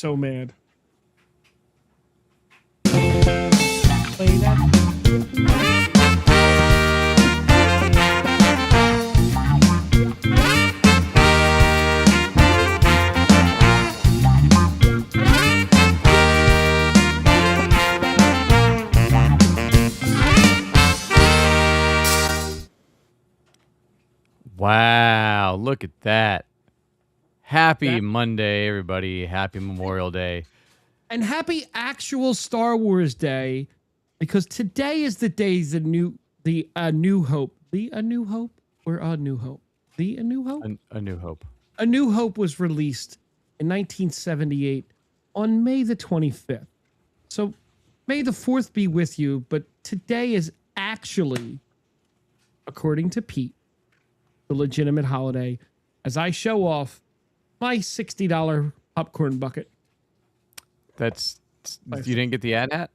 so mad. Play that. Wow, look at that. Happy Monday, everybody. Happy Memorial Day. And happy actual Star Wars Day, because today is the day the New Hope. A New Hope? Or A New Hope? A New Hope? A New Hope. A New Hope was released in 1978 on May the 25th. So may the 4th be with you, but today is actually, according to Pete, the legitimate holiday, as I show off my $60 popcorn bucket. That's you didn't get the ad hat?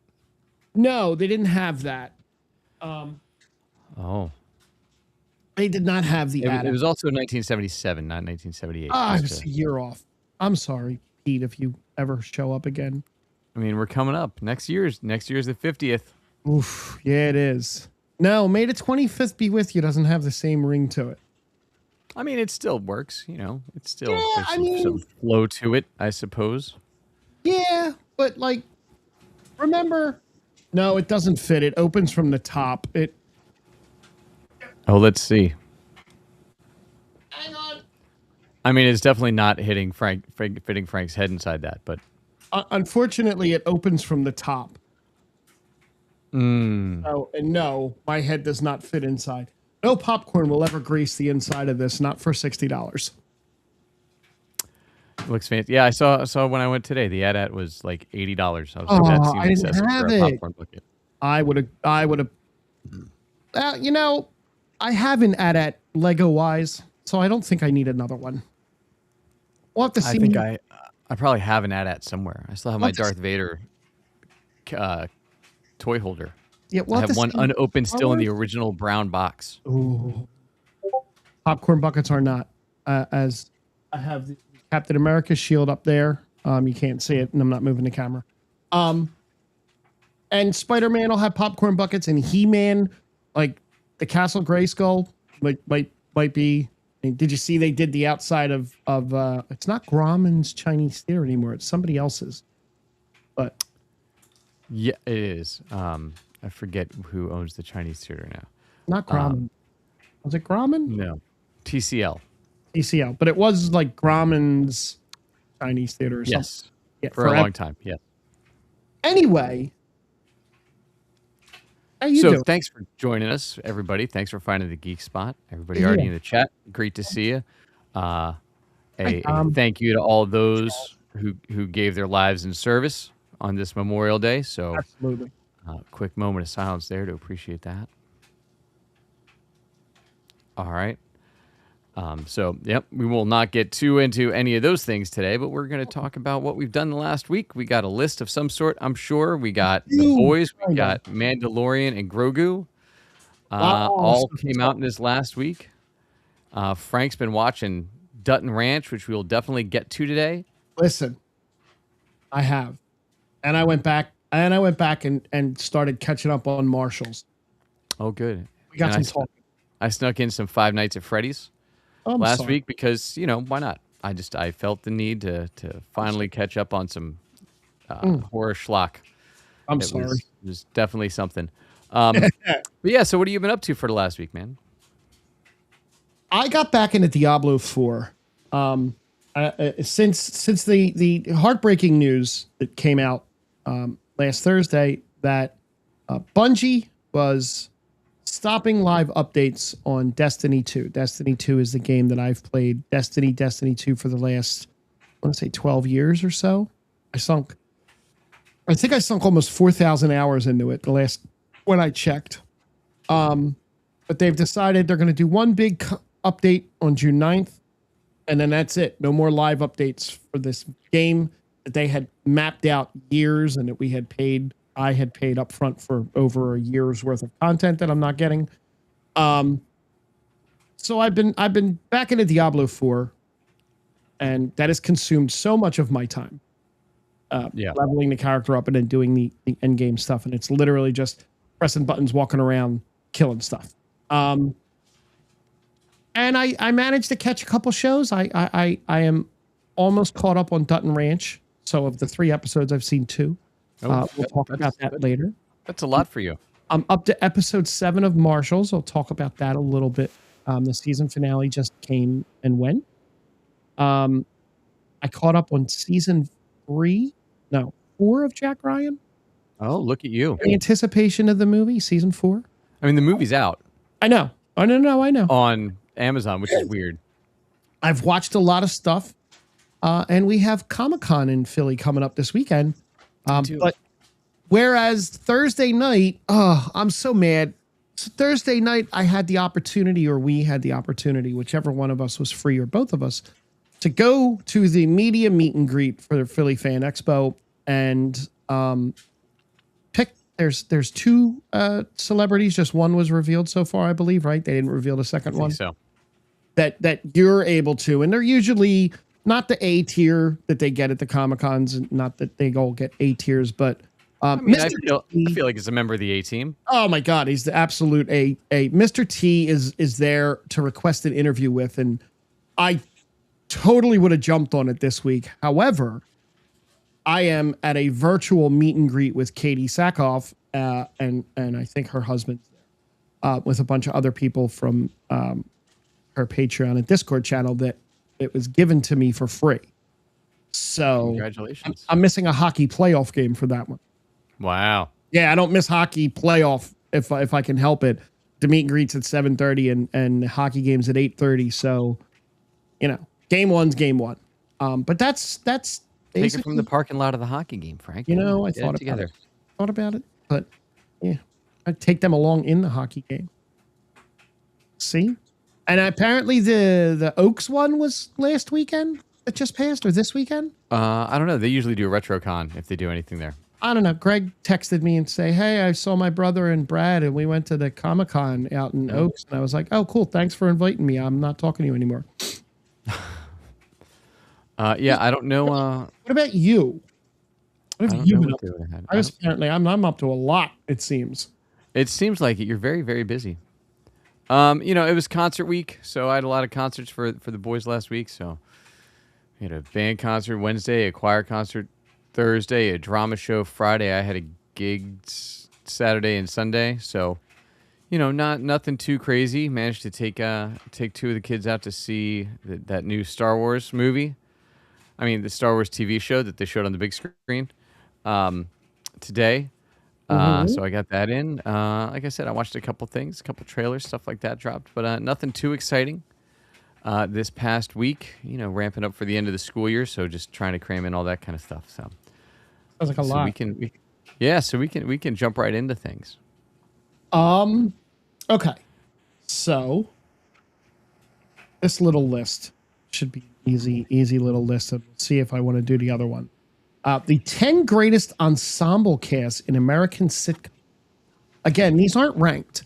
No, they didn't have that. Oh. They did not have the ad. It was also 1977, not 1978. I was a year off. I'm sorry, Pete, if you ever show up again. I mean, we're coming up. Next year's the 50th. Oof, yeah, it is. No, May the 25th be with you doesn't have the same ring to it. I mean, it still works, you know. It's still Yeah, some flow to it, I suppose. Yeah, but like, remember? No, it doesn't fit. It opens from the top. Oh, let's see. Hang on. I mean, it's definitely not fitting Frank's head inside that, but unfortunately, it opens from the top. Oh, and no, my head does not fit inside. No popcorn will ever grease the inside of this, not for $60. Looks fancy. Yeah, I saw when I went today. The ad was like $80. I was like, that seems excessive for a popcorn bucket. I would have. You know, I have an ad Lego wise, so I don't think I need another one. We'll have to see. I think I probably have an ad somewhere. I still have my Darth Vader toy holder. Yeah, I have one unopened still in the original brown box. Ooh. Popcorn buckets are not. As I have the Captain America shield up there. You can't see it, and I'm not moving the camera. And Spider-Man will have popcorn buckets, and He-Man, like the Castle Grayskull, might be. I mean, did you see they did the outside of it's not Grauman's Chinese Theater anymore. It's somebody else's. But yeah, it is. I forget who owns the Chinese theater now. Not Grauman. Was it Grauman? No. TCL. TCL. But it was like Grauman's Chinese Theater or something. Yes. Yeah, for a long time. Yeah. Anyway. How you doing? Thanks for joining us, everybody. Thanks for finding the Geek Spot. Everybody already in the chat. Great to see you. A thank you to all those who gave their lives in service on this Memorial Day. So absolutely. Quick moment of silence there to appreciate that. All right. We will not get too into any of those things today, but we're going to talk about what we've done the last week. We got a list of some sort, I'm sure. We got The Boys. We got Mandalorian and Grogu. All came out in this last week. Frank's been watching Dutton Ranch, which we will definitely get to today. Listen, I have. And I went back and started catching up on Marshalls. Oh, good. We got some talking. I snuck in some Five Nights at Freddy's last week because, why not? I felt the need to finally catch up on some horror schlock. I'm sorry. It was definitely something. But yeah, so what have you been up to for the last week, man? I got back into Diablo 4. Since the heartbreaking news that came out last Thursday that Bungie was stopping live updates on Destiny 2. Destiny 2 is the game that I've played Destiny 2 for the last, I want to say 12 years or so. I think I sunk almost 4,000 hours into it the last when I checked. But they've decided they're going to do one big update on June 9th. And then that's it. No more live updates for this game that they had mapped out years and that I had paid up front for over a year's worth of content that I'm not getting. So I've been back into Diablo 4, and that has consumed so much of my time. Yeah. leveling the character up and then doing the end game stuff. And it's literally just pressing buttons, walking around, killing stuff. And I managed to catch a couple shows. I am almost caught up on Dutton Ranch. So of the 3 episodes, I've seen 2. We'll talk about that later. That's a lot for you. I'm up to episode 7 of Marshals. I'll talk about that a little bit. The season finale just came and went. I caught up on season 4 of Jack Ryan. Oh, look at you. In anticipation of the movie, season 4. I mean, the movie's out. I know. I know. On Amazon, which is weird. I've watched a lot of stuff. And we have Comic-Con in Philly coming up this weekend. But whereas Thursday night, I'm so mad. So Thursday night, I had the opportunity, or we had the opportunity, whichever one of us was free, or both of us, to go to the media meet and greet for the Philly Fan Expo and pick. There's 2 celebrities. Just one was revealed so far, I believe. Right? They didn't reveal the second one. So that you're able to, and they're usually not the A tier that they get at the Comic-Cons, and not that they all get A tiers, but I feel like it's a member of the A team. Oh my God, he's the absolute A. Mr. T is there to request an interview with, and I totally would have jumped on it this week. However, I am at a virtual meet and greet with Katie Sackhoff, and I think her husband's there, with a bunch of other people from her Patreon and Discord channel that it was given to me for free. So congratulations. I'm missing a hockey playoff game for that one. Wow. Yeah, I don't miss hockey playoff if I can help it. The meet and greets at 7:30 and hockey games at 8:30. So, game one's game one. But that's take it from the parking lot of the hockey game, Frank. I thought about it, but yeah, I'd take them along in the hockey game. See, and apparently the Oaks one was last weekend. It just passed, or this weekend. I don't know. They usually do a RetroCon if they do anything there. I don't know. Greg texted me and say, "Hey, I saw my brother and Brad, and we went to the Comic-Con out in Oaks." And I was like, "Oh, cool. Thanks for inviting me. I'm not talking to you anymore." Yeah, I don't know. What about you? What have you been up to? I'm up to a lot, it seems. It seems like it. You're very, very busy. It was concert week, so I had a lot of concerts for the boys last week. So we had a band concert Wednesday, a choir concert Thursday, a drama show Friday. I had a gig Saturday and Sunday. So, nothing too crazy. Managed to take 2 of the kids out to see that new Star Wars movie. I mean, the Star Wars TV show that they showed on the big screen today. So I got that in. Like I said, I watched a couple things, a couple trailers, stuff like that dropped, but nothing too exciting. This past week, ramping up for the end of the school year, so just trying to cram in all that kind of stuff. So sounds like a lot. We can jump right into things. Okay. So this little list should be easy little list, and we'll see if I want to do the other one. The 10 greatest ensemble casts in American sitcom. Again, these aren't ranked,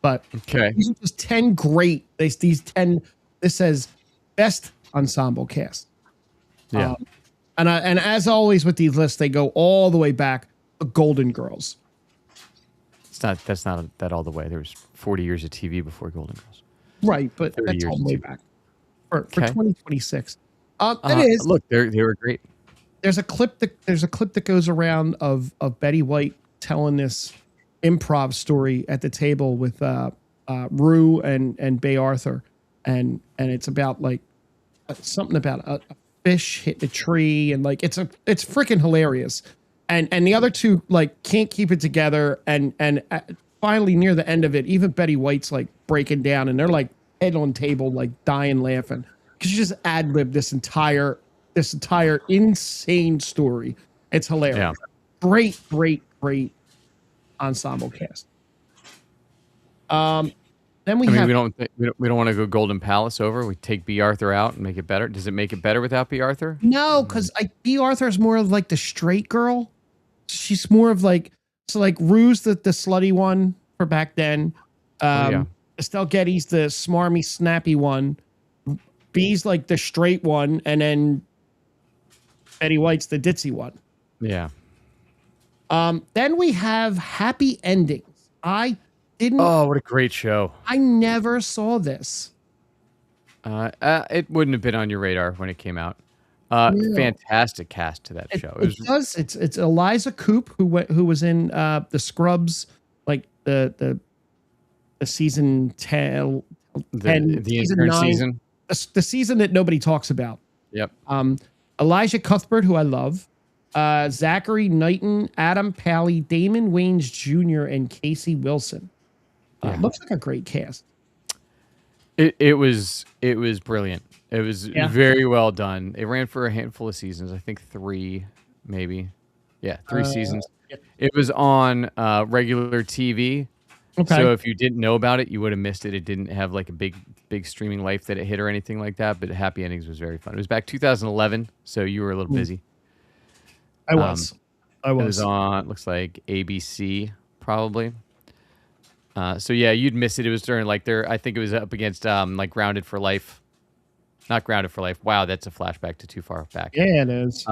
but these are just 10 great. These 10. This says best ensemble cast. Yeah. And as always with these lists, they go all the way back to Golden Girls. That's not that all the way. There was 40 years of TV before Golden Girls. Right, but that's all the way back for 2026. It is. Look, they were great. There's a clip that goes around of Betty White telling this improv story at the table with Rue and Bay Arthur, and it's about like something about a fish hitting a tree, and like it's freaking hilarious. And the other two like can't keep it together, and finally near the end of it, even Betty White's like breaking down, and they're like head on table, like dying laughing because she just ad-libbed this entire insane story. It's hilarious. Yeah. Great ensemble cast. Then we don't want to go Golden Palace over. We take B. Arthur out and make it better. Does it make it better without B. Arthur? No, because B. Arthur is more of like the straight girl. She's more of like Rue's the slutty one for back then. Estelle Getty's the smarmy, snappy one. B's like the straight one, and then Betty White's the ditzy one. Yeah. Then we have Happy Endings. I didn't. Oh, what a great show! I never saw this. It wouldn't have been on your radar when it came out. No. Fantastic cast to that show. It does. It's Eliza Coupe who was in the Scrubs, like the season 10, the season intern 9, season. the season that nobody talks about. Yep. Elijah Cuthbert, who I love, Zachary Knighton, Adam Pally, Damon Wayans Jr., and Casey Wilson. Looks like a great cast. It was brilliant. It was very well done. It ran for a handful of seasons. I think 3, maybe. Yeah, 3 seasons. Yeah. It was on regular TV. Okay. So if you didn't know about it, you would have missed it. It didn't have like a big streaming life that it hit or anything like that. But Happy Endings was very fun. It was back 2011, so you were a little busy. I was. It was on, looks like ABC probably. So yeah, you'd miss it. It was during like I think it was up against like Grounded for Life. Not Grounded for Life. Wow, that's a flashback to too far back. Yeah, it is.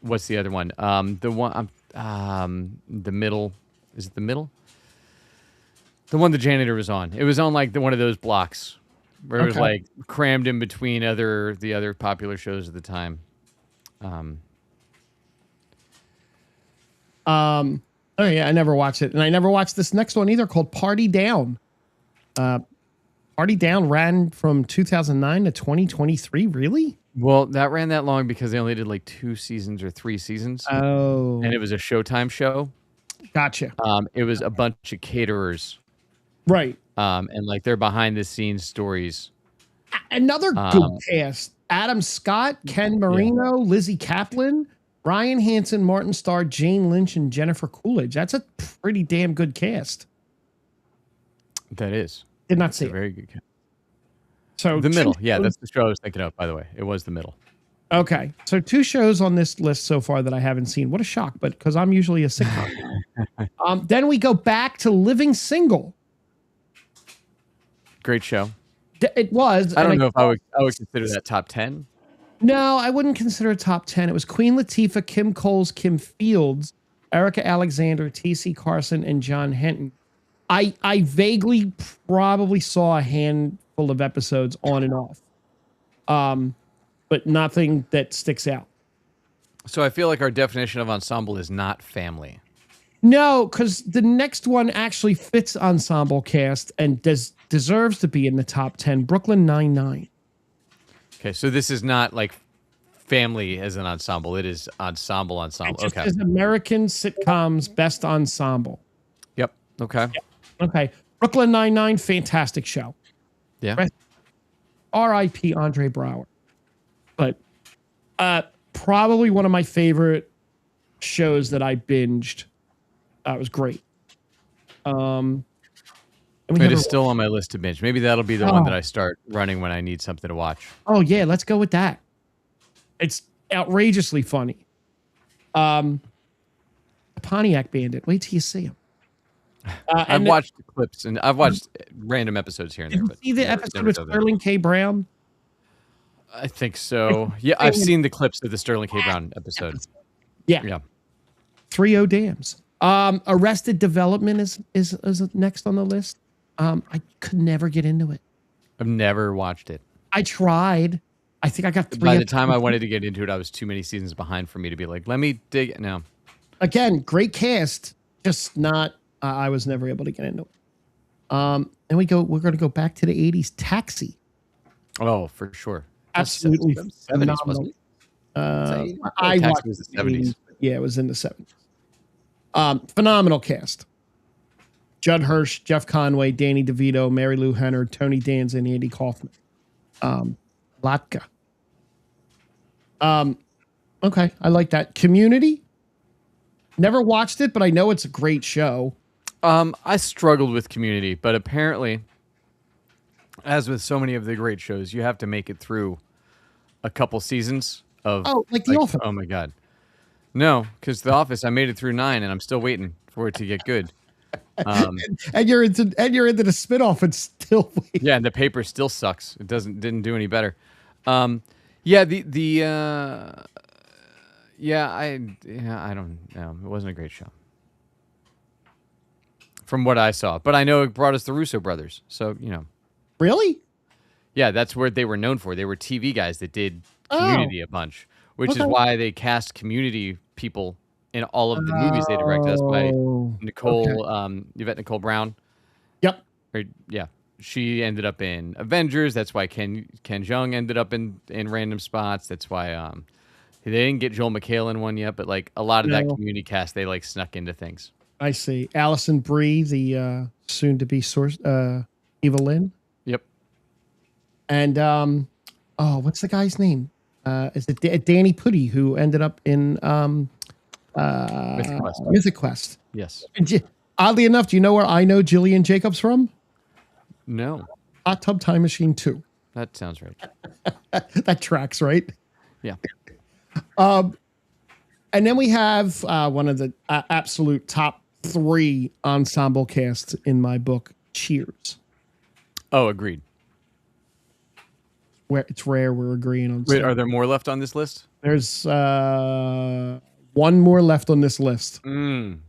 What's the other one? The one the middle. Is it the middle? The one the janitor was on. It was on like one of those blocks where it was like crammed in between the other popular shows at the time. Oh yeah, I never watched it, and I never watched this next one either, called Party Down. Party Down ran from 2009 to 2023. Really? Well, that ran that long because they only did like 2 seasons or 3 seasons. Oh, and it was a Showtime show. Gotcha. It was a bunch of caterers, right? And like their behind the scenes stories. Another good cast: Adam Scott, Ken Marino, Lizzie Kaplan, Ryan Hansen, Martin Starr, Jane Lynch, and Jennifer Coolidge. That's a pretty damn good cast. That is. Did not see it. Very good cast. So The Middle. Yeah, that's the show I was thinking of, by the way. It was The Middle. Okay. So 2 shows on this list so far that I haven't seen. What a shock, but because I'm usually a sitcom. Then we go back to Living Single. Great show. It was. I don't know if I would consider that top 10. No, I wouldn't consider it top 10. It was Queen Latifah, Kim Coles, Kim Fields, Erica Alexander, T.C. Carson, and John Henton. I vaguely probably saw a handful of episodes on and off, but nothing that sticks out. So I feel like our definition of ensemble is not family. No, because the next one actually fits ensemble cast and deserves to be in the top 10. Brooklyn Nine-Nine. Okay, so this is not like family as an ensemble. It is ensemble. It just is American sitcoms best ensemble. Yep. Okay. Yep. Okay. Brooklyn Nine-Nine, fantastic show. Yeah. R.I.P. Andre Braugher. But probably one of my favorite shows that I binged. It was great. It is still on my list to binge. Maybe that'll be the one that I start running when I need something to watch. Oh yeah, let's go with that. It's outrageously funny. Pontiac Bandit. Wait till you see him. I've watched the clips and I've watched random episodes here and there. Did you see the episode with Sterling K. Brown? I think so. Yeah, I've seen the clips of the Sterling K. Brown episode. Yeah. 3-0 Dams. Arrested Development is next on the list. I could never get into it. I've never watched it. I tried. I think I got 3. By the time I wanted to get into it, I was too many seasons behind for me to be like, let me dig it now. Again, great cast, just not. I was never able to get into it. And we're going to go back to the 80s. Taxi. Oh, for sure. Absolutely 70s, phenomenal. wasn't it? I watched was the 70s. Yeah, it was in the 70s. Phenomenal cast. Judd Hirsch, Jeff Conway, Danny DeVito, Mary Lou Henner, Tony Danza, and Andy Kaufman. Latka. Okay, I like that. Community. Never watched it, but I know it's a great show. I struggled with Community, but apparently, as with so many of the great shows, you have to make it through a couple seasons of. Oh, like The Office. Oh my God, no! Because The Office, I made it through 9, and I'm still waiting for it to get good. And you're into the spinoff and still waiting. Yeah, and the paper still sucks. It didn't do any better. Yeah, I don't know. It wasn't a great show from what I saw, but I know it brought us the Russo brothers. So Really? yeah, that's where they were known for. They were TV guys that did Oh, Community a bunch, which is okay. why they cast Community people in all of the movies they directed. That's why Oh, okay. Yvette Nicole Brown, Yep. or yeah, she ended up in Avengers. That's why Ken Jeong ended up in random spots. That's why they didn't get Joel McHale in one yet, but like a lot of that No, Community cast, they like snuck into things. I see. Allison Brie, the soon-to-be source, Evelyn, Yep. and oh, what's the guy's name? Is it Danny Pudi, who ended up in Mythic Quest. Mythic Quest? Yes. Oddly enough, do you know where I know Jillian Jacobs from? No. Hot Tub Time Machine 2. That sounds right. That tracks, right? Yeah. And then we have one of the absolute top 3 ensemble casts in my book, Cheers. Oh, agreed. Where it's rare we're agreeing on. Wait, stuff. are there more left on this list? There's one more left on this list. Mm.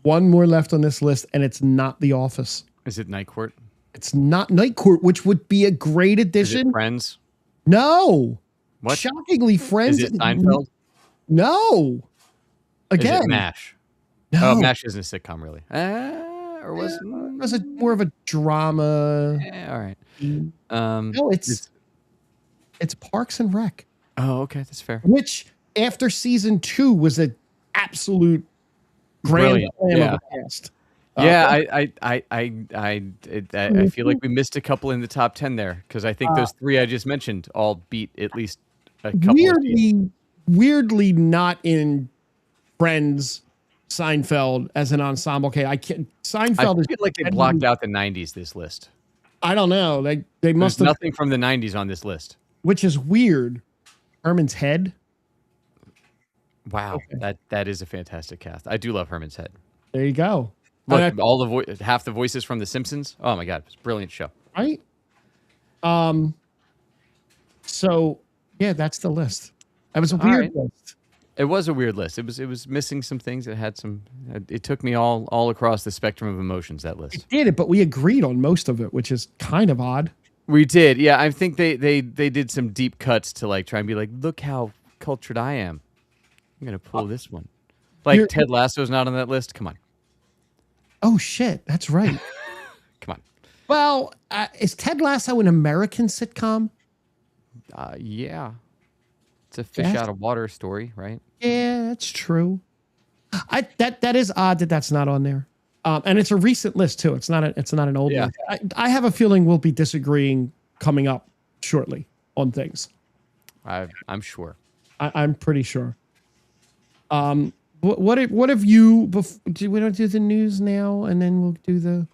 One more left on this list, and it's not The Office. Is it Night Court? It's not Night Court, which would be a great Is addition. it Friends? No. What? Shockingly, Friends. Is it Seinfeld? No. Again. Is it MASH? No. Oh, MASH isn't a sitcom, really. Or was It was more of a drama. all right. No, it's Parks and Rec, Oh, okay, that's fair. which after season 2 was an absolute grand Brilliant. slam Yeah. of a cast. Yeah, I feel like we missed a couple in the top 10 there because I think those 3 I just mentioned all beat at least a couple. Weirdly not in Friends, Seinfeld as an ensemble. Okay, I can't. Seinfeld I feel like they blocked out the 90s. This list. I don't know. They must There's have. nothing from the 90s on this list. Which is weird. Herman's Head. Wow, Okay. that is a fantastic cast. I do love Herman's Head. There you go. Look, half the voices from The Simpsons. Oh my god, it's a brilliant show. Right. So yeah, that's the list. That was a weird list. It was a weird list. It was missing some things. It had some. It took me all across the spectrum of emotions. That list. It did it, but we agreed on most of it, which is kind of odd. We did, yeah. I think they did some deep cuts to like try and be like, look how cultured I am. I'm gonna pull this one. Like Ted Lasso's not on that list. Come on. Oh shit, that's right. Come on. Well, is Ted Lasso an American sitcom? Yeah. It's a fish out of water story, right? Yeah, that's true. That is odd that's not on there. And it's a recent list too. It's not an old one. I have a feeling we'll be disagreeing coming up shortly on things. I'm sure. I'm pretty sure. What have you? We don't do the news now, and then we'll do the.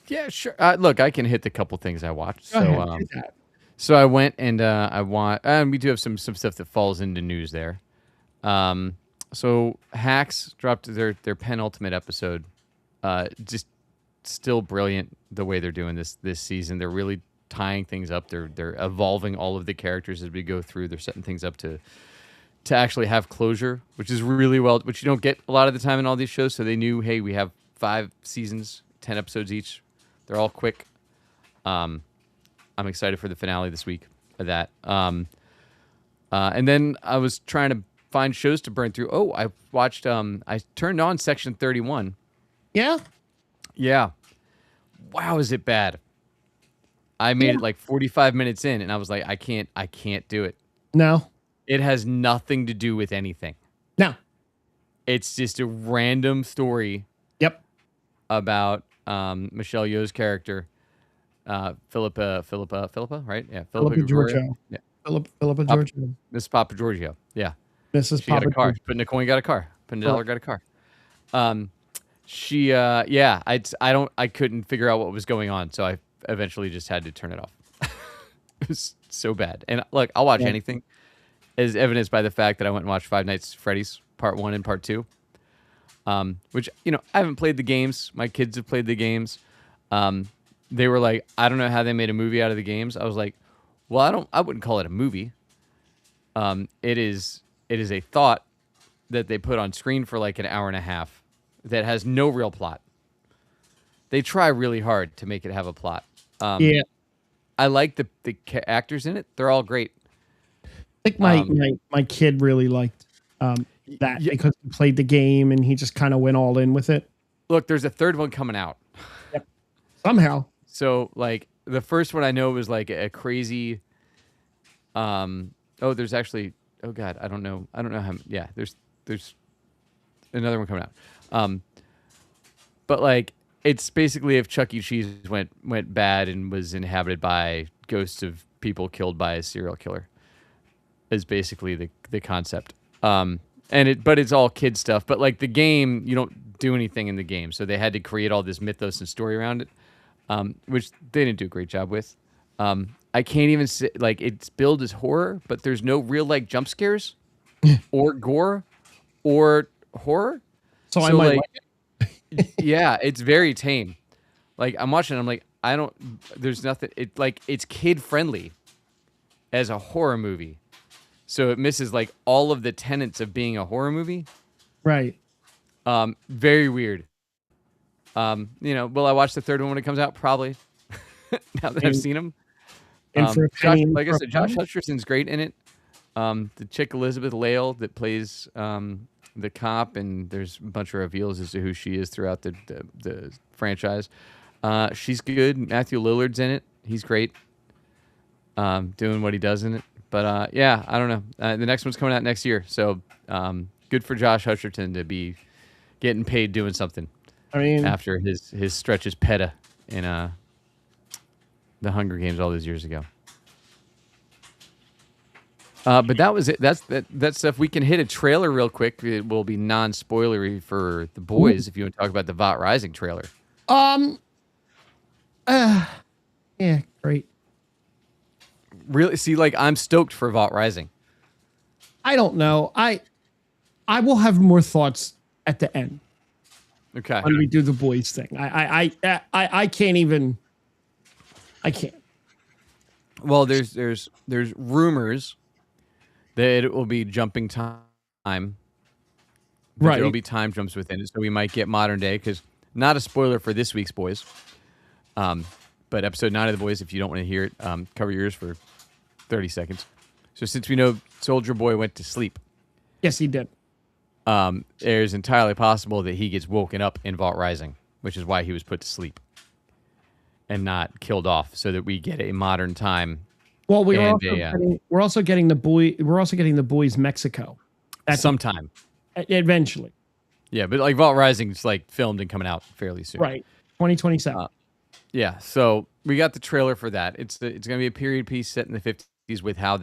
Yeah, sure. Look, I can hit the couple things I watched. Go ahead, do that. So I went and and we do have some stuff that falls into news there. So Hacks dropped their penultimate episode. Just still brilliant the way they're doing this season. They're really tying things up. They're evolving all of the characters as we go through. They're setting things up to actually have closure, which is really which you don't get a lot of the time in all these shows. So they knew, hey, we have 5 seasons, 10 episodes each. They're all quick. I'm excited for the finale this week of that. And then I was trying to find shows to burn through. Oh, I watched. I turned on Section 31. Yeah. Yeah. Wow, is it bad? I made it like 45 minutes in, and I was like, I can't do it. No. It has nothing to do with anything. No. It's just a random story. Yep. About Michelle Yeoh's character, Philippa, right? Yeah, Philippa Giorgio. Yeah, Philippa Giorgio. Miss Papa Giorgio. Yeah, Mrs. She got Papa a car. Giorgio. But Nicole got a car. Penadella got a car. I couldn't figure out what was going on, so I eventually just had to turn it off. It was so bad. And look, I'll watch anything, as evidenced by the fact that I went and watched Five Nights at Freddy's Part 1 and Part 2. Which, I haven't played the games. My kids have played the games. They were like, I don't know how they made a movie out of the games. I was like, well, I wouldn't call it a movie. It is it is a thought that they put on screen for like an hour and a half that has no real plot. They try really hard to make it have a plot. Yeah. I like the actors in it. They're all great. I think my kid really liked that because he played the game and he just kind of went all in with it. Look, there's a third one coming out. Yep. Somehow. So like the first one I know was like a crazy. There's actually. Oh God, I don't know how. Yeah, there's another one coming out. But like it's basically if Chuck E. Cheese went bad and was inhabited by ghosts of people killed by a serial killer. Is basically the concept. But it's all kid stuff. But like the game, you don't do anything in the game, so they had to create all this mythos and story around it, which they didn't do a great job with. I can't even say, like it's billed as horror, but there's no real like jump scares, or gore, or horror. So I might like it. Yeah, it's very tame. Like I'm watching, I'm like, there's nothing. It's kid friendly as a horror movie. So it misses like all of the tenets of being a horror movie. Right. Very weird. Will I watch the third one when it comes out? Probably. Now that I've seen them. Like I said, Josh Hutcherson's great in it. The chick Elizabeth Lale that plays the cop, and there's a bunch of reveals as to who she is throughout the franchise. She's good. Matthew Lillard's in it. He's great. Doing what he does in it. But yeah, I don't know. The next one's coming out next year, so good for Josh Hutcherson to be getting paid doing something. I mean, after his stretch as PETA in the Hunger Games all those years ago. But that was it. That stuff. We can hit a trailer real quick. It will be non-spoilery for the boys. If you want to talk about the Vought Rising trailer. Yeah, great. Really, see, like I'm stoked for Vought Rising. I don't know. I will have more thoughts at the end. Okay. When we do the boys thing, I can't even. I can't. Well, there's rumors that it will be jumping time. Right. There will be time jumps within it, so we might get modern day. Because not a spoiler for this week's boys. But episode 9 of the boys, if you don't want to hear it, cover your ears for 30 seconds. So since we know Soldier Boy went to sleep. Yes, he did. There's entirely possible that he gets woken up in Vought Rising, which is why he was put to sleep and not killed off, so that we get a modern time. Well, we're also getting the boy. We're also getting the boys Mexico. That's sometime. Eventually. Yeah, but like Vought Rising is like filmed and coming out fairly soon. Right. 2027. Yeah, so we got the trailer for that. It's going to be a period piece set in the 50s with how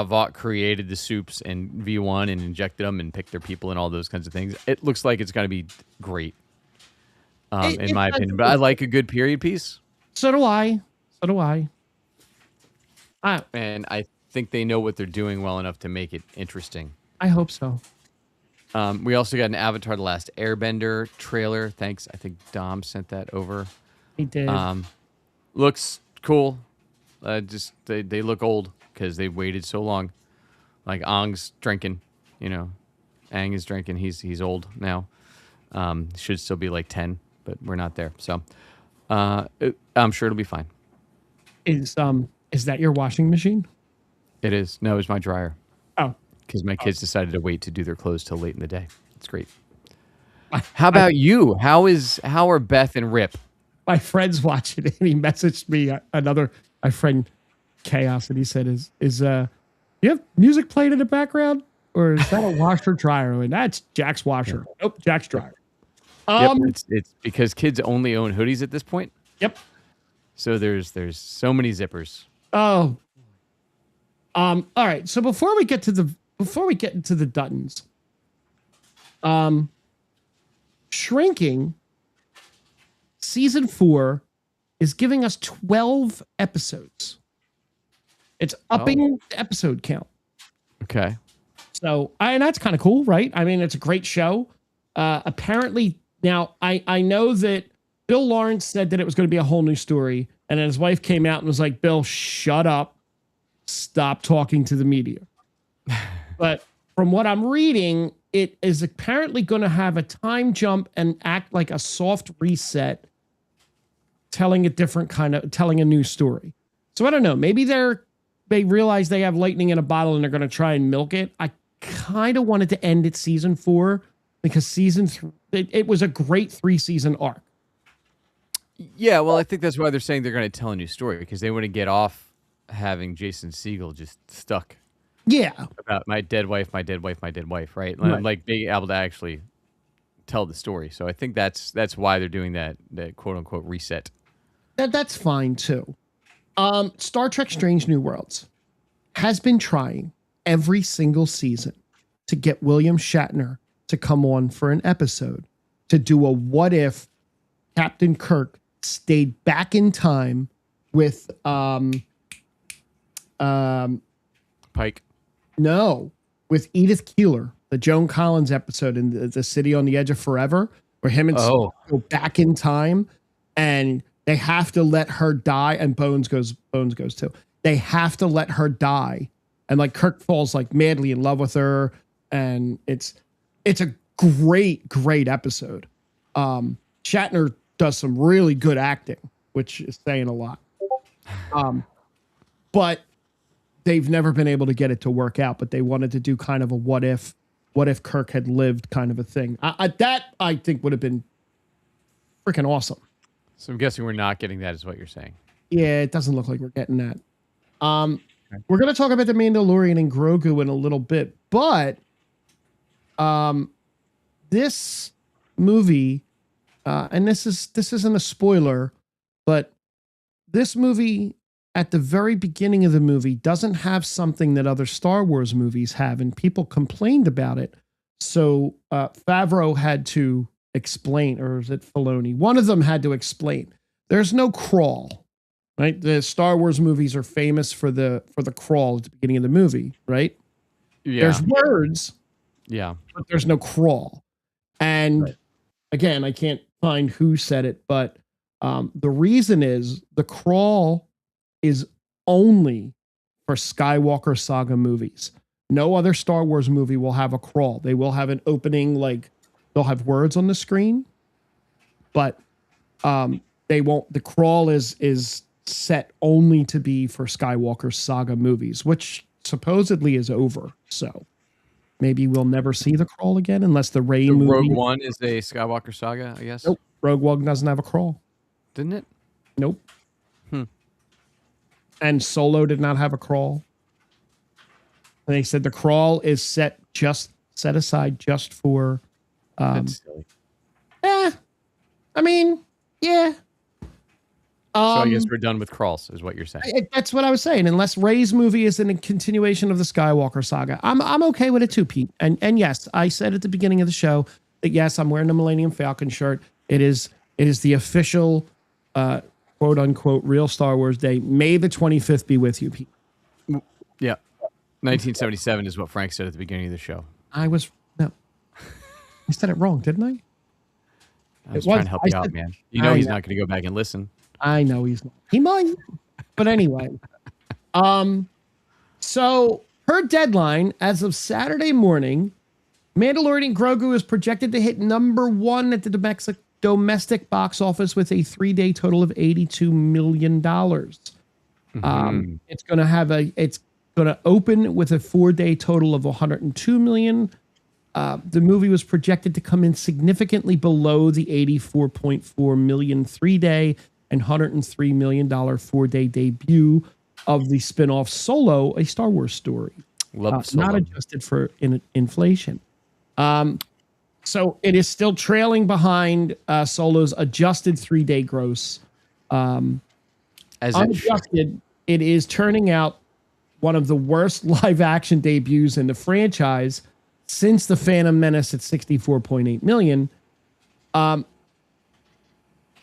Vought created the soups and V1 and injected them and picked their people and all those kinds of things. It looks like it's going to be great, in my opinion. But I like a good period piece. So do I. And I think they know what they're doing well enough to make it interesting. I hope so. We also got an Avatar: The Last Airbender trailer. Thanks. I think Dom sent that over. He did. Looks cool. Just they look old because they waited so long. Like Aang's drinking, Aang is drinking. He's old now. Should still be like 10, but we're not there. So I'm sure it'll be fine. Is that your washing machine? It is. No, it's my dryer. Oh. Because my kids decided to wait to do their clothes till late in the day. It's great. How about you? How are Beth and Rip? My friend's watching it, and he messaged me my friend Chaos, and he said, "Is you have music playing in the background, or is that a washer dryer?" And that's Jack's washer. Yeah. Nope, Jack's dryer. Yep, it's because kids only own hoodies at this point. Yep. So there's so many zippers. Oh. All right. So before we get into the Duttons, Shrinking season 4 is giving us 12 episodes. It's upping the episode count. Okay. So, and that's kind of cool, right? I mean, it's a great show. Apparently, now I know that Bill Lawrence said that it was going to be a whole new story, and then his wife came out and was like, "Bill, shut up. Stop talking to the media." But from what I'm reading, it is apparently going to have a time jump and act like a soft reset, telling a new story. So I don't know. Maybe they realize they have lightning in a bottle and they're going to try and milk it. I kind of wanted to end at season 4 because season 3, it was a great 3-season arc. Yeah, well, I think that's why they're saying they're going to tell a new story, because they want to get off having Jason Segel just stuck. Yeah. About my dead wife, my dead wife, my dead wife, right? Right. Like being able to actually tell the story. So I think that's why they're doing that quote unquote reset. That's fine too. Star Trek Strange New Worlds has been trying every single season to get William Shatner to come on for an episode to do a what if Captain Kirk stayed back in time with Pike. No, with Edith Keeler, the Joan Collins episode in the City on the Edge of Forever, where him and Spock go back in time, and they have to let her die, and Bones goes too. They have to let her die, and like Kirk falls like madly in love with her, and it's a great episode. Shatner does some really good acting, which is saying a lot. But they've never been able to get it to work out, but they wanted to do kind of a what if Kirk had lived kind of a thing. I think would have been freaking awesome. So I'm guessing we're not getting that, is what you're saying. Yeah, it doesn't look like we're getting that. We're going to talk about the Mandalorian and Grogu in a little bit, but this movie, and this isn't a spoiler, but this movie at the very beginning of the movie doesn't have something that other Star Wars movies have, and people complained about it. So Favreau had to explain, or is it Filoni? One of them had to explain. There's no crawl, right? The Star Wars movies are famous for the crawl at the beginning of the movie, right? Yeah. There's words, yeah, but there's no crawl. And again, I can't find who said it, but the reason is the crawl is only for Skywalker Saga movies. No other Star Wars movie will have a crawl. They will have an opening, like they'll have words on the screen, but they won't. The crawl is set only to be for Skywalker Saga movies, which supposedly is over. So maybe we'll never see the crawl again unless the Rey movie. Rogue One is a Skywalker Saga, I guess. Nope. Rogue One doesn't have a crawl. Didn't it? Nope. And Solo did not have a crawl. And they said the crawl is set aside just for. That's silly. I mean, yeah. So I guess we're done with crawls, is what you're saying. That's what I was saying. Unless Rey's movie is in a continuation of the Skywalker saga, I'm okay with it too, Pete. And yes, I said at the beginning of the show that yes, I'm wearing the Millennium Falcon shirt. It is the official. Quote unquote real Star Wars Day. May the 25th be with you, Pete. Yeah. 1977 is what Frank said at the beginning of the show. No. I said it wrong, didn't I? I was trying to help you out, man. You know he's not going to go back and listen. I know he's not. He might. But anyway. So her deadline as of Saturday morning, Mandalorian and Grogu is projected to hit #1 at the domestic box office with a 3-day total of $82 million. It's going to open with a 4-day total of $102 million. The movie was projected to come in significantly below the $84.4 million 3-day and $103 million 4-day debut of the spinoff Solo, a Star Wars story. Love Solo. Not adjusted for inflation. So it is still trailing behind Solo's adjusted 3-day gross. As unadjusted, it is turning out one of the worst live action debuts in the franchise since The Phantom Menace at $64.8 million.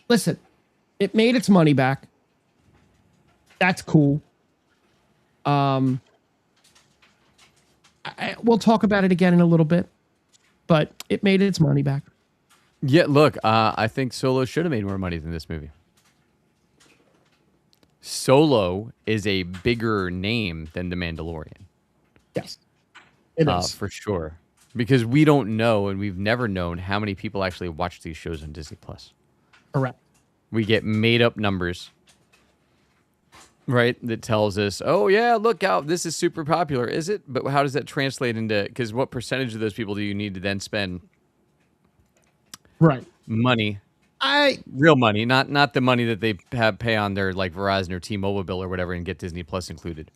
Listen, it made its money back. That's cool. We'll talk about it again in a little bit. But it made its money back. Yeah, look, I think Solo should have made more money than this movie. Solo is a bigger name than The Mandalorian. Yes. It is. for sure. Because we don't know, and we've never known how many people actually watch these shows on Disney Plus. Correct. We get made up numbers, right? That tells us, oh yeah, look out, this is super popular. Is it? But how does that translate into? Because what percentage of those people do you need to then spend Right. money? Real money, not the money that they pay on their like Verizon or T-Mobile bill or whatever, and get Disney Plus included.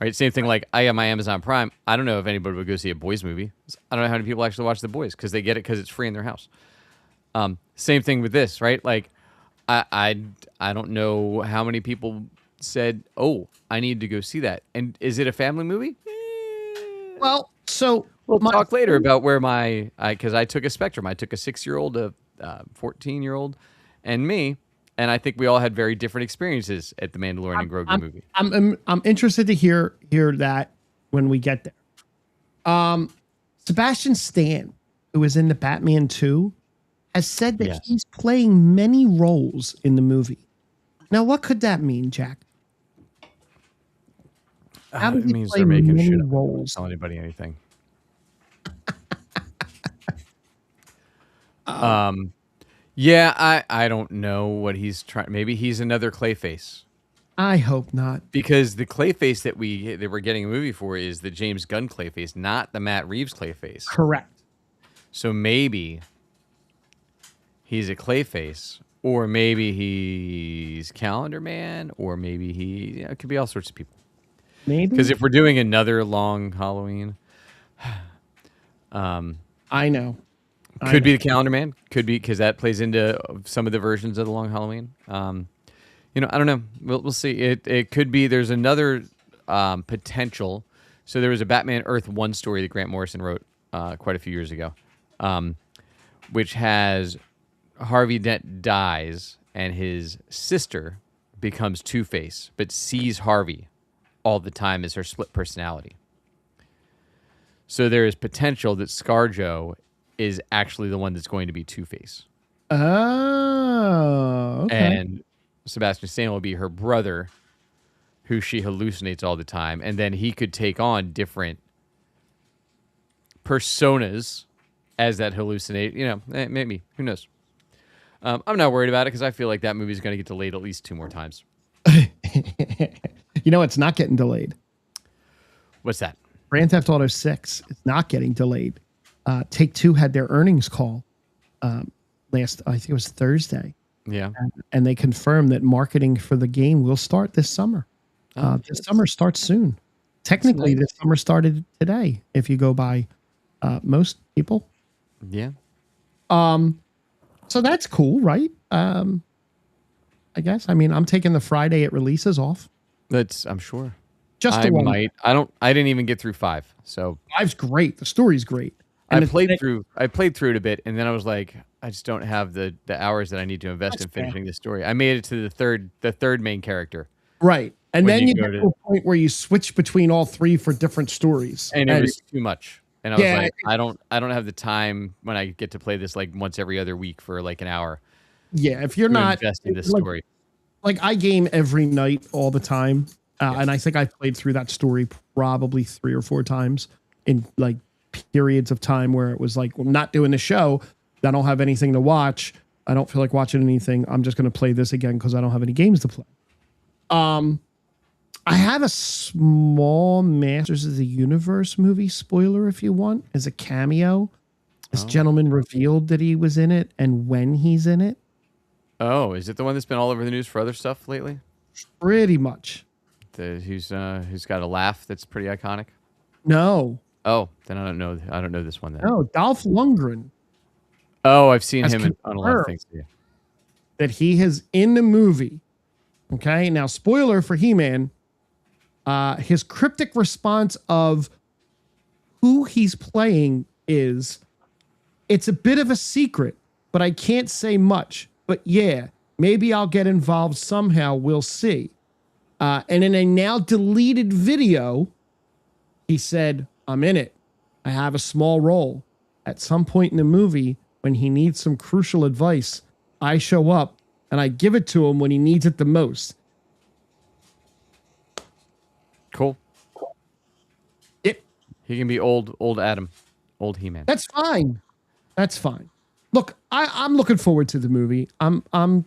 Right, same thing. Like I have my Amazon Prime. I don't know if anybody would go see a Boys movie. I don't know how many people actually watch the Boys because they get it because it's free in their house. Same thing with this, right? Like I don't know how many people said, "Oh, I need to go see that." And is it a family movie? Well, so we'll talk later about where because I took a spectrum. I took a 6-year-old, a 14-year-old, and me. And I think we all had very different experiences at the Mandalorian and Grogu movie. I'm interested to hear that when we get there. Sebastian Stan, who is in the Batman 2, has said that he's playing many roles in the movie. Now, what could that mean, Jack? How it means they're making shit up. Don't tell anybody anything. Yeah, I don't know what he's trying. Maybe he's another Clayface. I hope not. Because the Clayface that we're getting a movie for is the James Gunn Clayface, not the Matt Reeves Clayface. Correct. So maybe he's a Clayface, or maybe he's Calendar Man, or maybe it could be all sorts of people. Maybe. Because if we're doing another long Halloween, I know. Could be the Calendar Man. Could be because that plays into some of the versions of the Long Halloween. I don't know. We'll see. It could be. There's another potential. So there was a Batman Earth 1 story that Grant Morrison wrote quite a few years ago, which has Harvey Dent dies and his sister becomes Two-Face, but sees Harvey all the time as her split personality. So there is potential that ScarJo is actually the one that's going to be Two-Face. Oh, okay. And Sebastian Stan will be her brother, who she hallucinates all the time. And then he could take on different personas as that hallucinate. Maybe. Who knows? I'm not worried about it because I feel like that movie is going to get delayed at least 2 more times. It's not getting delayed. What's that? Grand Theft Auto 6 is not getting delayed. Take-Two had their earnings call last, I think it was Thursday. Yeah. And they confirmed that marketing for the game will start this summer. This summer starts soon. Technically, this summer started today, if you go by most people. Yeah. So that's cool, right? I guess. I mean, I'm taking the Friday it releases off. I'm sure. Just I might. I didn't even get through 5. So 5's great. The story's great. And I played through it a bit, and then I was like, I just don't have the hours that I need to invest in finishing this story. I made it to the third main character. Right. And then you get to a point where you switch between all 3 for different stories. And it was too much. And I was like, I don't have the time when I get to play this like once every other week for like an hour. Yeah, if you're not investing this story. Like I game every night all the time. And I think I've played through that story probably 3 or 4 times in like periods of time where it was like, well, I'm not doing the show. I don't have anything to watch. I don't feel like watching anything. I'm just going to play this again because I don't have any games to play. I have a small Masters of the Universe movie spoiler if you want, as a cameo. This gentleman revealed that he was in it and when he's in it. Oh, is it the one that's been all over the news for other stuff lately? Pretty much. Who's got a laugh that's pretty iconic? No. Oh, then I don't know this one then. No, Dolph Lundgren. Oh, I've seen him on a lot of things. Yeah. That he is in the movie. Okay, now spoiler for He-Man. His cryptic response of who he's playing is, it's a bit of a secret, but I can't say much. But yeah, maybe I'll get involved somehow. We'll see. And in a now deleted video, he said, I'm in it. I have a small role. At some point in the movie, when he needs some crucial advice, I show up and I give it to him when he needs it the most. Cool. He can be old Adam, old He-Man. That's fine. That's fine. Look, I'm looking forward to the movie. It's gonna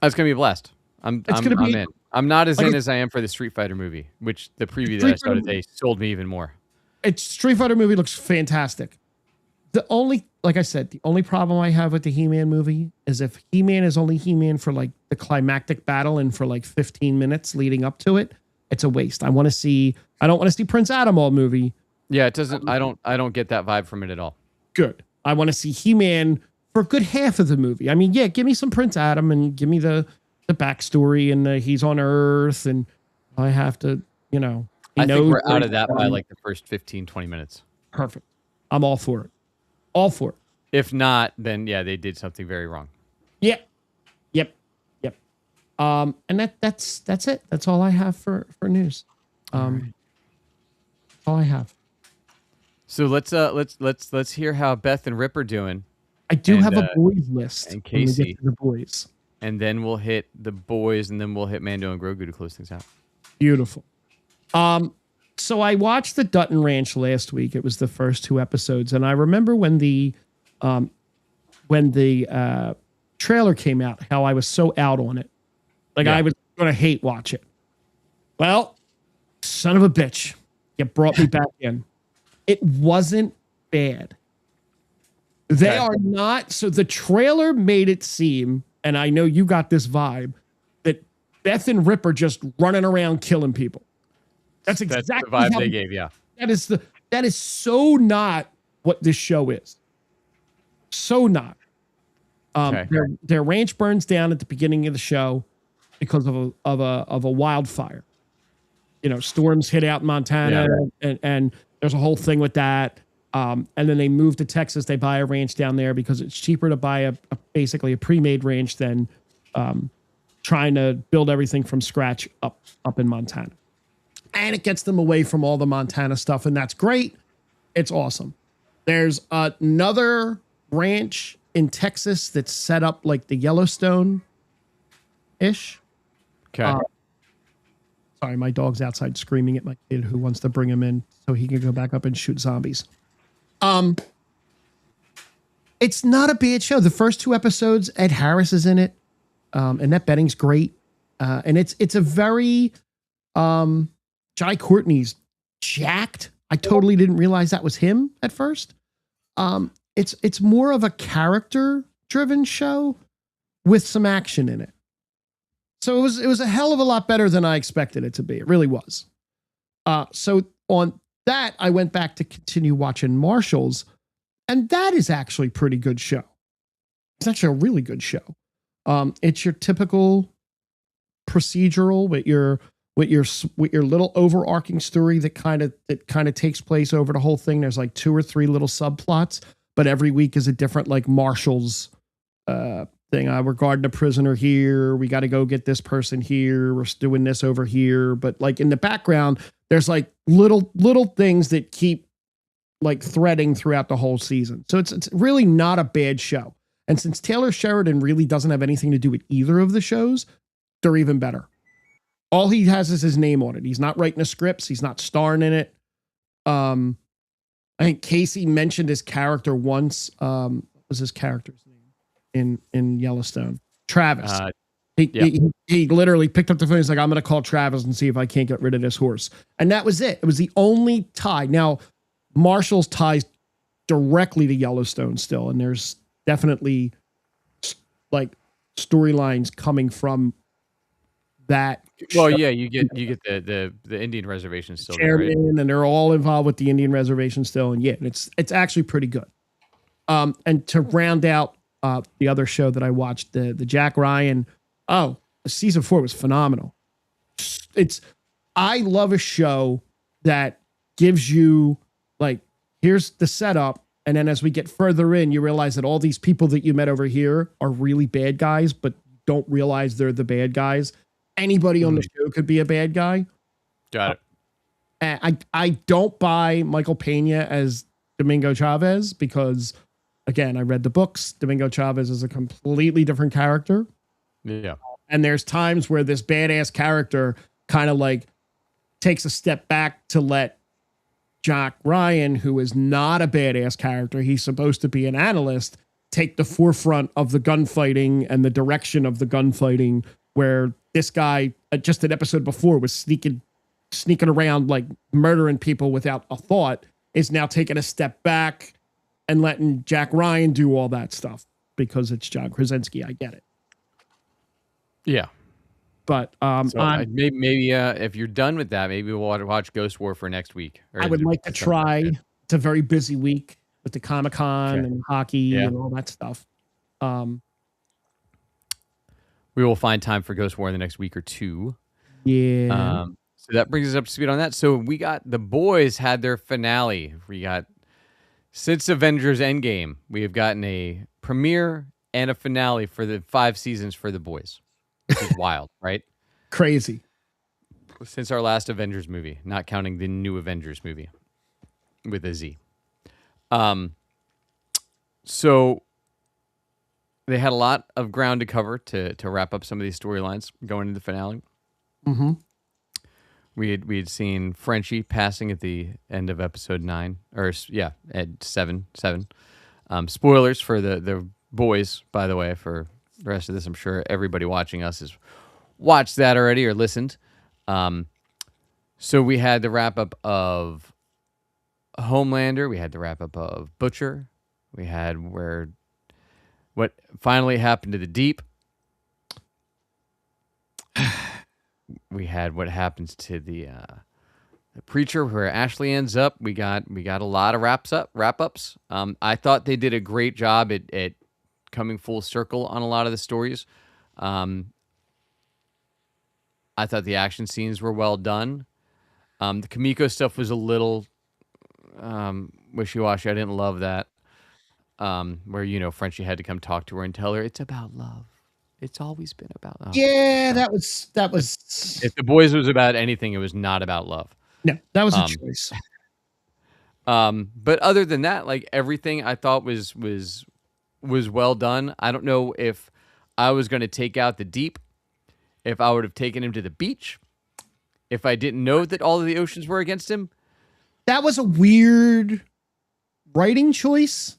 be a blast. I'm in. I'm not as like in as I am for the Street Fighter movie, which the preview that I Street saw Fighter, today sold me even more. it's Street Fighter movie looks fantastic. The only, like I said, the only problem I have with the He-Man movie is if He-Man is only He-Man for like the climactic battle and for like 15 minutes leading up to it, it's a waste. I don't want to see Prince Adam all movie. Yeah, it doesn't. I don't get that vibe from it at all. Good. I want to see He-Man for a good half of the movie. I mean, yeah, give me some Prince Adam and give me the backstory and he's on Earth and I have to, I think we're out of that by like the first 15, 20 minutes. Perfect. I'm all for it. All for it. If not, then yeah, they did something very wrong. Yep. And that's it. That's all I have for news. All I have. So let's hear how Beth and Rip are doing. I do have a boys list. And Casey. When we get to the boys. And then we'll hit the boys, and then we'll hit Mando and Grogu to close things out. Beautiful. So I watched the Dutton Ranch last week. It was the first 2 episodes, and I remember when the trailer came out, how I was so out on it. Like I was going to hate watch it. Well, son of a bitch, it brought me back in. It wasn't bad. They are not. So the trailer made it seem, and I know you got this vibe, that Beth and Rip are just running around killing people. That's exactly the vibe they gave. Yeah, that is so not what this show is. So not. Their ranch burns down at the beginning of the show because of a wildfire. Storms hit out in Montana, and there's a whole thing with that. And then they move to Texas. They buy a ranch down there because it's cheaper to buy basically a pre-made ranch than trying to build everything from scratch up in Montana. And it gets them away from all the Montana stuff, and that's great. It's awesome. There's another ranch in Texas that's set up like the Yellowstone-ish. Okay. Sorry, my dog's outside screaming at my kid who wants to bring him in so he can go back up and shoot zombies. It's not a bad show. The first 2 episodes, Ed Harris is in it. Annette Bening's great. And it's a very Jai Courtney's jacked. I totally didn't realize that was him at first. It's more of a character-driven show with some action in it. So it was a hell of a lot better than I expected it to be. It really was. So on that, I went back to continue watching Marshals, and that is actually a pretty good show. It's actually a really good show. It's your typical procedural with your little overarching story that kind of takes place over the whole thing. There's like 2 or 3 little subplots, but every week is a different like Marshals thing. We're guarding a prisoner here. We got to go get this person here. We're doing this over here. But like in the background, there's like little things that keep like threading throughout the whole season. So it's really not a bad show. And since Taylor Sheridan really doesn't have anything to do with either of the shows, they're even better. All he has is his name on it. He's not writing the scripts. He's not starring in it. I think Casey mentioned his character once. What was his character's name in Yellowstone? Travis. He literally picked up the phone. He's like, I'm going to call Travis and see if I can't get rid of this horse. And that was it. It was the only tie. Now, Marshall's ties directly to Yellowstone still. And there's definitely like storylines coming from that. Well, yeah, you get the Indian reservation still there, right? And they're all involved with the Indian reservation still. And yeah, it's actually pretty good. And to round out the other show that I watched, the Jack Ryan, season 4 was phenomenal. I love a show that gives you like, here's the setup. And then as we get further in, you realize that all these people that you met over here are really bad guys, but don't realize they're the bad guys. Anybody on the show could be a bad guy. Got it. I don't buy Michael Pena as Domingo Chavez because, again, I read the books. Domingo Chavez is a completely different character. Yeah. And there's times where this badass character kind of like takes a step back to let Jack Ryan, who is not a badass character, he's supposed to be an analyst, take the forefront of the gunfighting and the direction of the gunfighting, where this guy, just an episode before, was sneaking around like murdering people without a thought, is now taking a step back and letting Jack Ryan do all that stuff because it's John Krasinski. I get it. Yeah. But maybe if you're done with that, maybe we'll watch Ghost War for next week. I would like to try. It's a very busy week with the Comic-Con and hockey and all that stuff. We will find time for Ghost War in the next week or two. Yeah. So that brings us up to speed on that. So we got The Boys had their finale. We got, since Avengers Endgame, we have gotten a premiere and a finale for the 5 seasons for The Boys. Which is wild, right? Crazy. Since our last Avengers movie, not counting the new Avengers movie with a Z. So they had a lot of ground to cover to wrap up some of these storylines going into the finale. Mm-hmm. We had seen Frenchie passing at the end of episode 9, or at 7. Spoilers for the Boys, by the way, for the rest of this. I'm sure everybody watching us has watched that already or listened. So we had the wrap up of Homelander. We had the wrap up of Butcher. We had what finally happened to the Deep. We had what happens to the Preacher, where Ashley ends up. We got a lot of wrap ups. I thought they did a great job at coming full circle on a lot of the stories. I thought the action scenes were well done. The Kimiko stuff was a little wishy-washy. I didn't love that. Where, Frenchie had to come talk to her and tell her it's about love. It's always been about love. Yeah, that was. If The Boys was about anything, it was not about love. No, that was a choice. But other than that, like, everything I thought was well done. I don't know if I was going to take out the Deep, if I would have taken him to the beach, if I didn't know that all of the oceans were against him. That was a weird writing choice.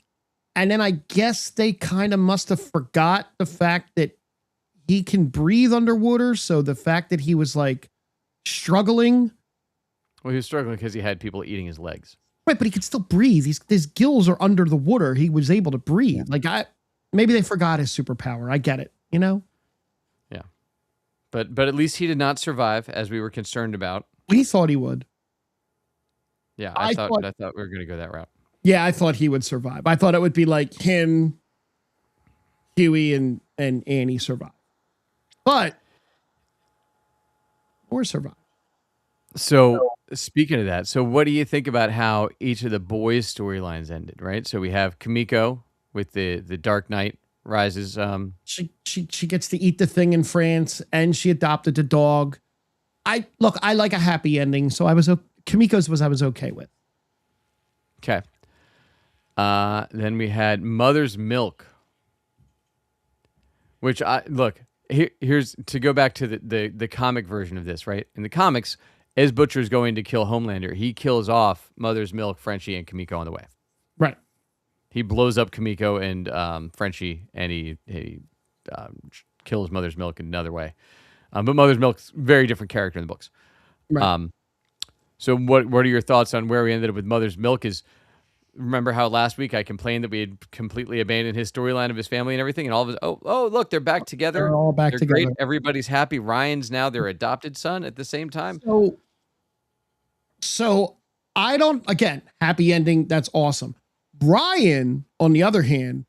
And then I guess they kind of must have forgot the fact that he can breathe underwater. So the fact that he was like struggling. Well, he was struggling because he had people eating his legs. Right, but he could still breathe. His gills are under the water. He was able to breathe. Yeah. Maybe they forgot his superpower. I get it, Yeah. But at least he did not survive, as we were concerned about. We thought he would. Yeah, I thought we were going to go that route. Yeah, I thought he would survive. I thought it would be like him, Huey, and Annie survive. But or survive. So speaking of that, so what do you think about how each of the boys' storylines ended, right? So we have Kimiko with the Dark Knight Rises. She gets to eat the thing in France, and she adopted the dog. I like a happy ending, so Kimiko's I was okay with. Okay. Then we had Mother's Milk, which here's to go back to the comic version of this, right? In the comics, as Butcher's going to kill Homelander, he kills off Mother's Milk, Frenchie, and Kimiko on the way. Right. He blows up Kimiko and Frenchie, and he kills Mother's Milk in another way. But Mother's Milk's a very different character in the books. Right. So what are your thoughts on where we ended up with Mother's Milk? Remember how last week I complained that we had completely abandoned his storyline of his family and everything, and all of his look, they're back together. They're all back together. Great. Everybody's happy. Ryan's now their adopted son at the same time. So I don't, again, happy ending. That's awesome. Ryan, on the other hand,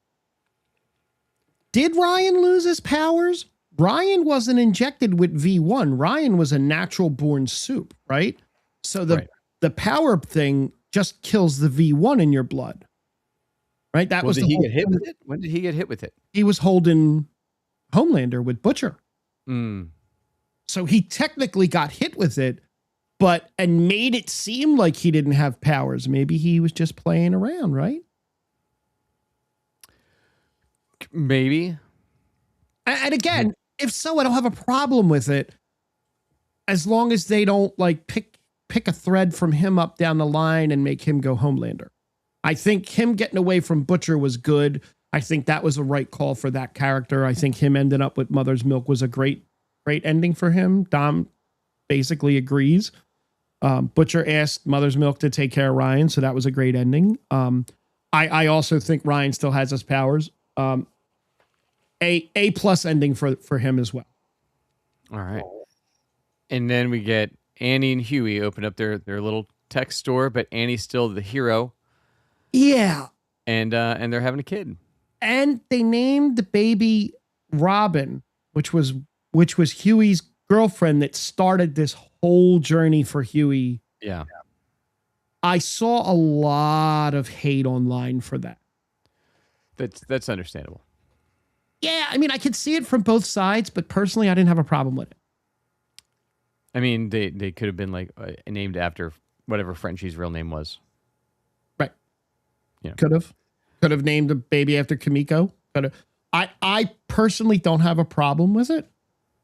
did Ryan lose his powers? Ryan wasn't injected with V1. Ryan was a natural born soup, right? So the power thing just kills the V1 in your blood, right? Did he get hit with it? When did he get hit with it? He was holding Homelander with Butcher. Mm. So he technically got hit with it, and made it seem like he didn't have powers. Maybe he was just playing around, right? Maybe. And again, if so, I don't have a problem with it, as long as they don't like pick pick a thread from him up down the line and make him go Homelander. I think him getting away from Butcher was good. I think that was a right call for that character. I think him ending up with Mother's Milk was a great ending for him. Dom basically agrees. Butcher asked Mother's Milk to take care of Ryan, so that was a great ending. I also think Ryan still has his powers. A plus ending for him as well. All right. And then we get Annie and Huey open up their little tech store, but Annie's still the hero. Yeah. And they're having a kid. And they named the baby Robin, which was Huey's girlfriend that started this whole journey for Huey. Yeah. I saw a lot of hate online for that. That's understandable. Yeah, I mean, I could see it from both sides, but personally, I didn't have a problem with it. I mean, they could have been like named after whatever Frenchie's real name was. Right. Yeah. Could have named a baby after Kimiko. I personally don't have a problem with it.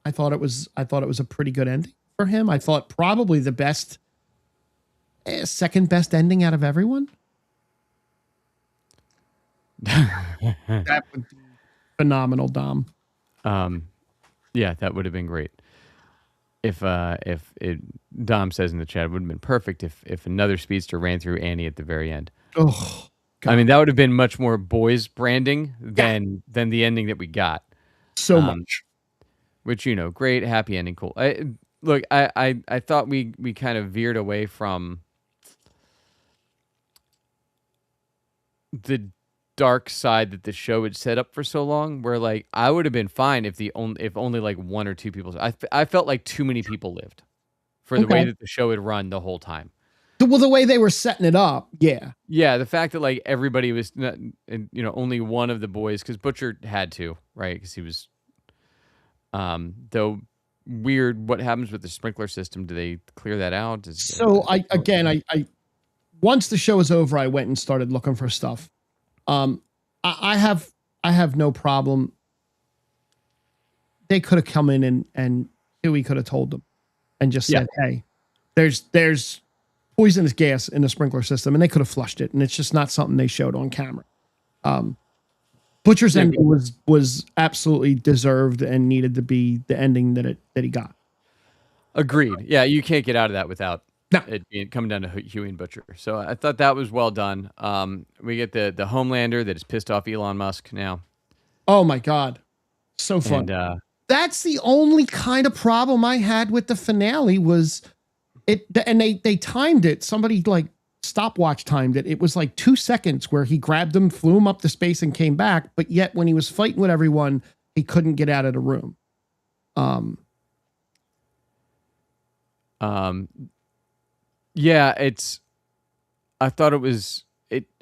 I thought it was a pretty good ending for him. I thought probably the best, second best ending out of everyone. That would be phenomenal, Dom. Yeah, that would have been great. If Dom says in the chat, it would have been perfect if another speedster ran through Annie at the very end. Oh, God. I mean, that would have been much more boys branding than the ending that we got. So much. Which, great, happy ending, cool. I thought we kind of veered away from the dark side that the show had set up for so long, where like I would have been fine if only like one or two people. I felt like too many people lived for the way that the show had run the whole time. Well, the way they were setting it up, yeah. Yeah, the fact that like everybody was, only one of the boys, because Butcher had to, right? Because he was, though weird. What happens with the sprinkler system? Do they clear that out? I once the show was over, I went and started looking for stuff. I have no problem. They could have come in and Huey could have told them and just said, hey, there's poisonous gas in the sprinkler system, and they could have flushed it. And it's just not something they showed on camera. Butcher's ending was absolutely deserved and needed to be the ending that he got. Agreed. Yeah. You can't get out of that without it coming down to Huey and Butcher. So I thought that was well done. We get the Homelander that has pissed off Elon Musk now. Oh my God. So fun. And, that's the only kind of problem I had with the finale was it. And they timed it. Somebody like stopwatch timed it. It was like 2 seconds where he grabbed him, flew him up to space and came back. But yet when he was fighting with everyone, he couldn't get out of the room. Yeah, I thought it was,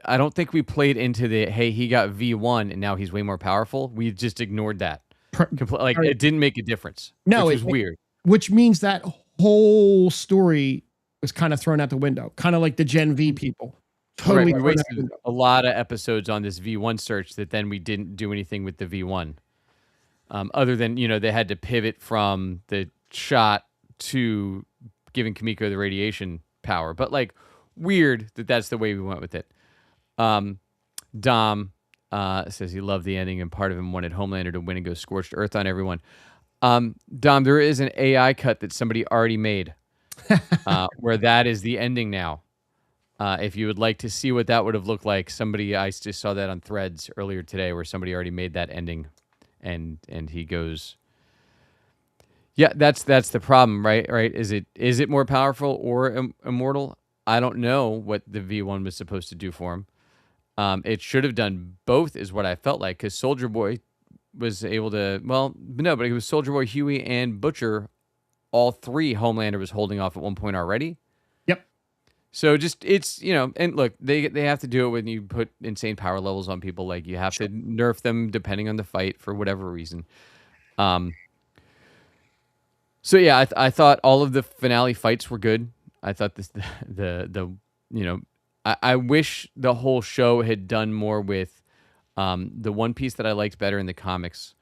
I don't think we played into hey, he got V1 and now he's way more powerful. We just ignored that. It didn't make a difference. No, which was weird. Which means that whole story was kind of thrown out the window. Kind of like the Gen V people. Totally. Right, we wasted a lot of episodes on this V1 search that then we didn't do anything with the V1. Other than, they had to pivot from the shot to giving Kimiko the radiation power, but like weird that's the way we went with it. Dom says he loved the ending and part of him wanted Homelander to win and go scorched earth on everyone. Dom, there is an AI cut that somebody already made where that is the ending now. If you would like to see what that would have looked like, I just saw that on Threads earlier today where somebody already made that ending and he goes, yeah, that's the problem, right? Right? Is it more powerful or immortal? I don't know what the V1 was supposed to do for him. It should have done both, is what I felt like, because Soldier Boy was able to. Well, no, but it was Soldier Boy, Huey, and Butcher. All three Homelander was holding off at one point already. Yep. So it's and look, they have to do it when you put insane power levels on people. Like you have to nerf them depending on the fight for whatever reason. So yeah, I thought all of the finale fights were good. I thought I wish the whole show had done more with the one piece that I liked better in the comics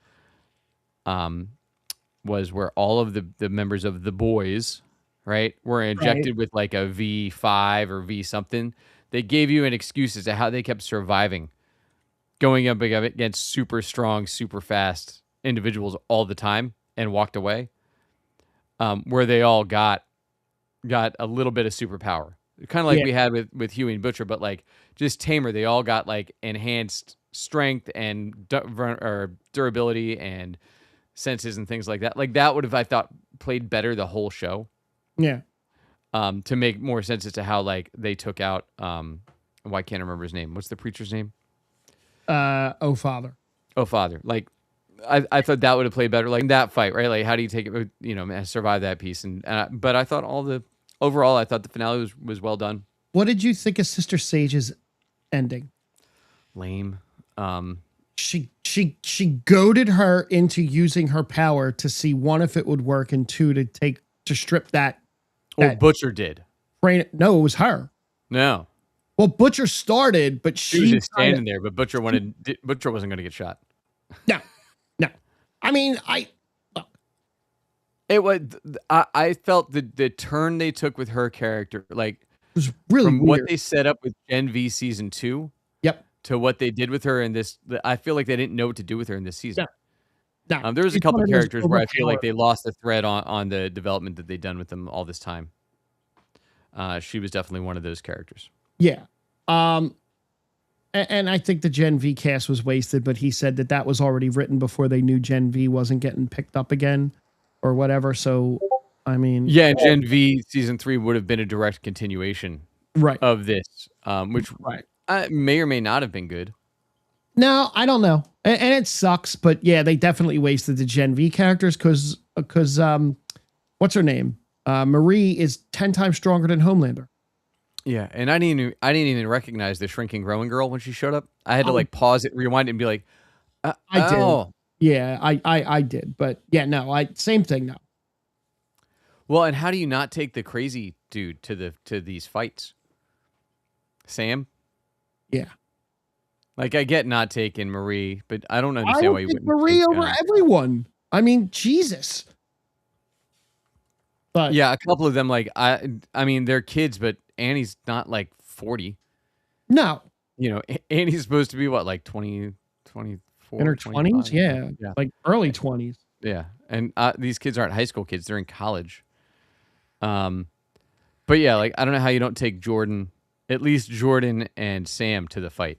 was where all of the members of the boys right, were injected with like a V5 or V something. They gave you an excuse as to how they kept surviving, going up against super strong, super fast individuals all the time, and walked away. Where they all got a little bit of superpower, kind of like we had with Huey and Butcher, but like just tamer. They all got like enhanced strength and durability and senses and things like that. Like that would have, I thought, played better the whole show. Yeah. To make more sense as to how like they took out why can't I remember his name? What's the preacher's name? Oh Father. Oh Father. Like I thought that would have played better, like in that fight, right? Like how do you take it, survive that piece? And but I thought overall, I thought the finale was well done. What did you think of Sister Sage's ending? Lame. She goaded her into using her power to see, one, if it would work, and two, to strip that. Well, Butcher did. No, it was her. No. Well, Butcher started, but she was just standing there. But Butcher wasn't going to get shot. No. I mean, I felt the turn they took with her character, like, it was really from weird. what they set up with Gen V season 2. Yep. To what they did with her in this, I feel like they didn't know what to do with her in this season. No. There was a couple of characters where I feel like they lost the thread on the development that they'd done with them all this time. She was definitely one of those characters. Yeah. And I think the Gen V cast was wasted, but he said that was already written before they knew Gen V wasn't getting picked up again or whatever. So, I mean... Yeah, Gen V season 3 would have been a direct continuation of this, which may or may not have been good. No, I don't know. And it sucks, but yeah, they definitely wasted the Gen V characters because what's her name? Marie is 10 times stronger than Homelander. Yeah, and I didn't even recognize the shrinking growing girl when she showed up. I had to like pause it, rewind it, and be like, I did. Yeah, I did. But yeah, no, same thing now. Well, and how do you not take the crazy dude to these fights? Sam? Yeah. Like, I get not taking Marie, but I don't understand why you wouldn't Marie take over everyone. I mean, Jesus. But yeah, a couple of them, like, I mean, they're kids, but Annie's not like 40. No. Annie's supposed to be what, like 20, 24? In her 20s? Yeah. Like early 20s. Yeah. And these kids aren't high school kids. They're in college. But yeah, like, I don't know how you don't take at least Jordan and Sam to the fight.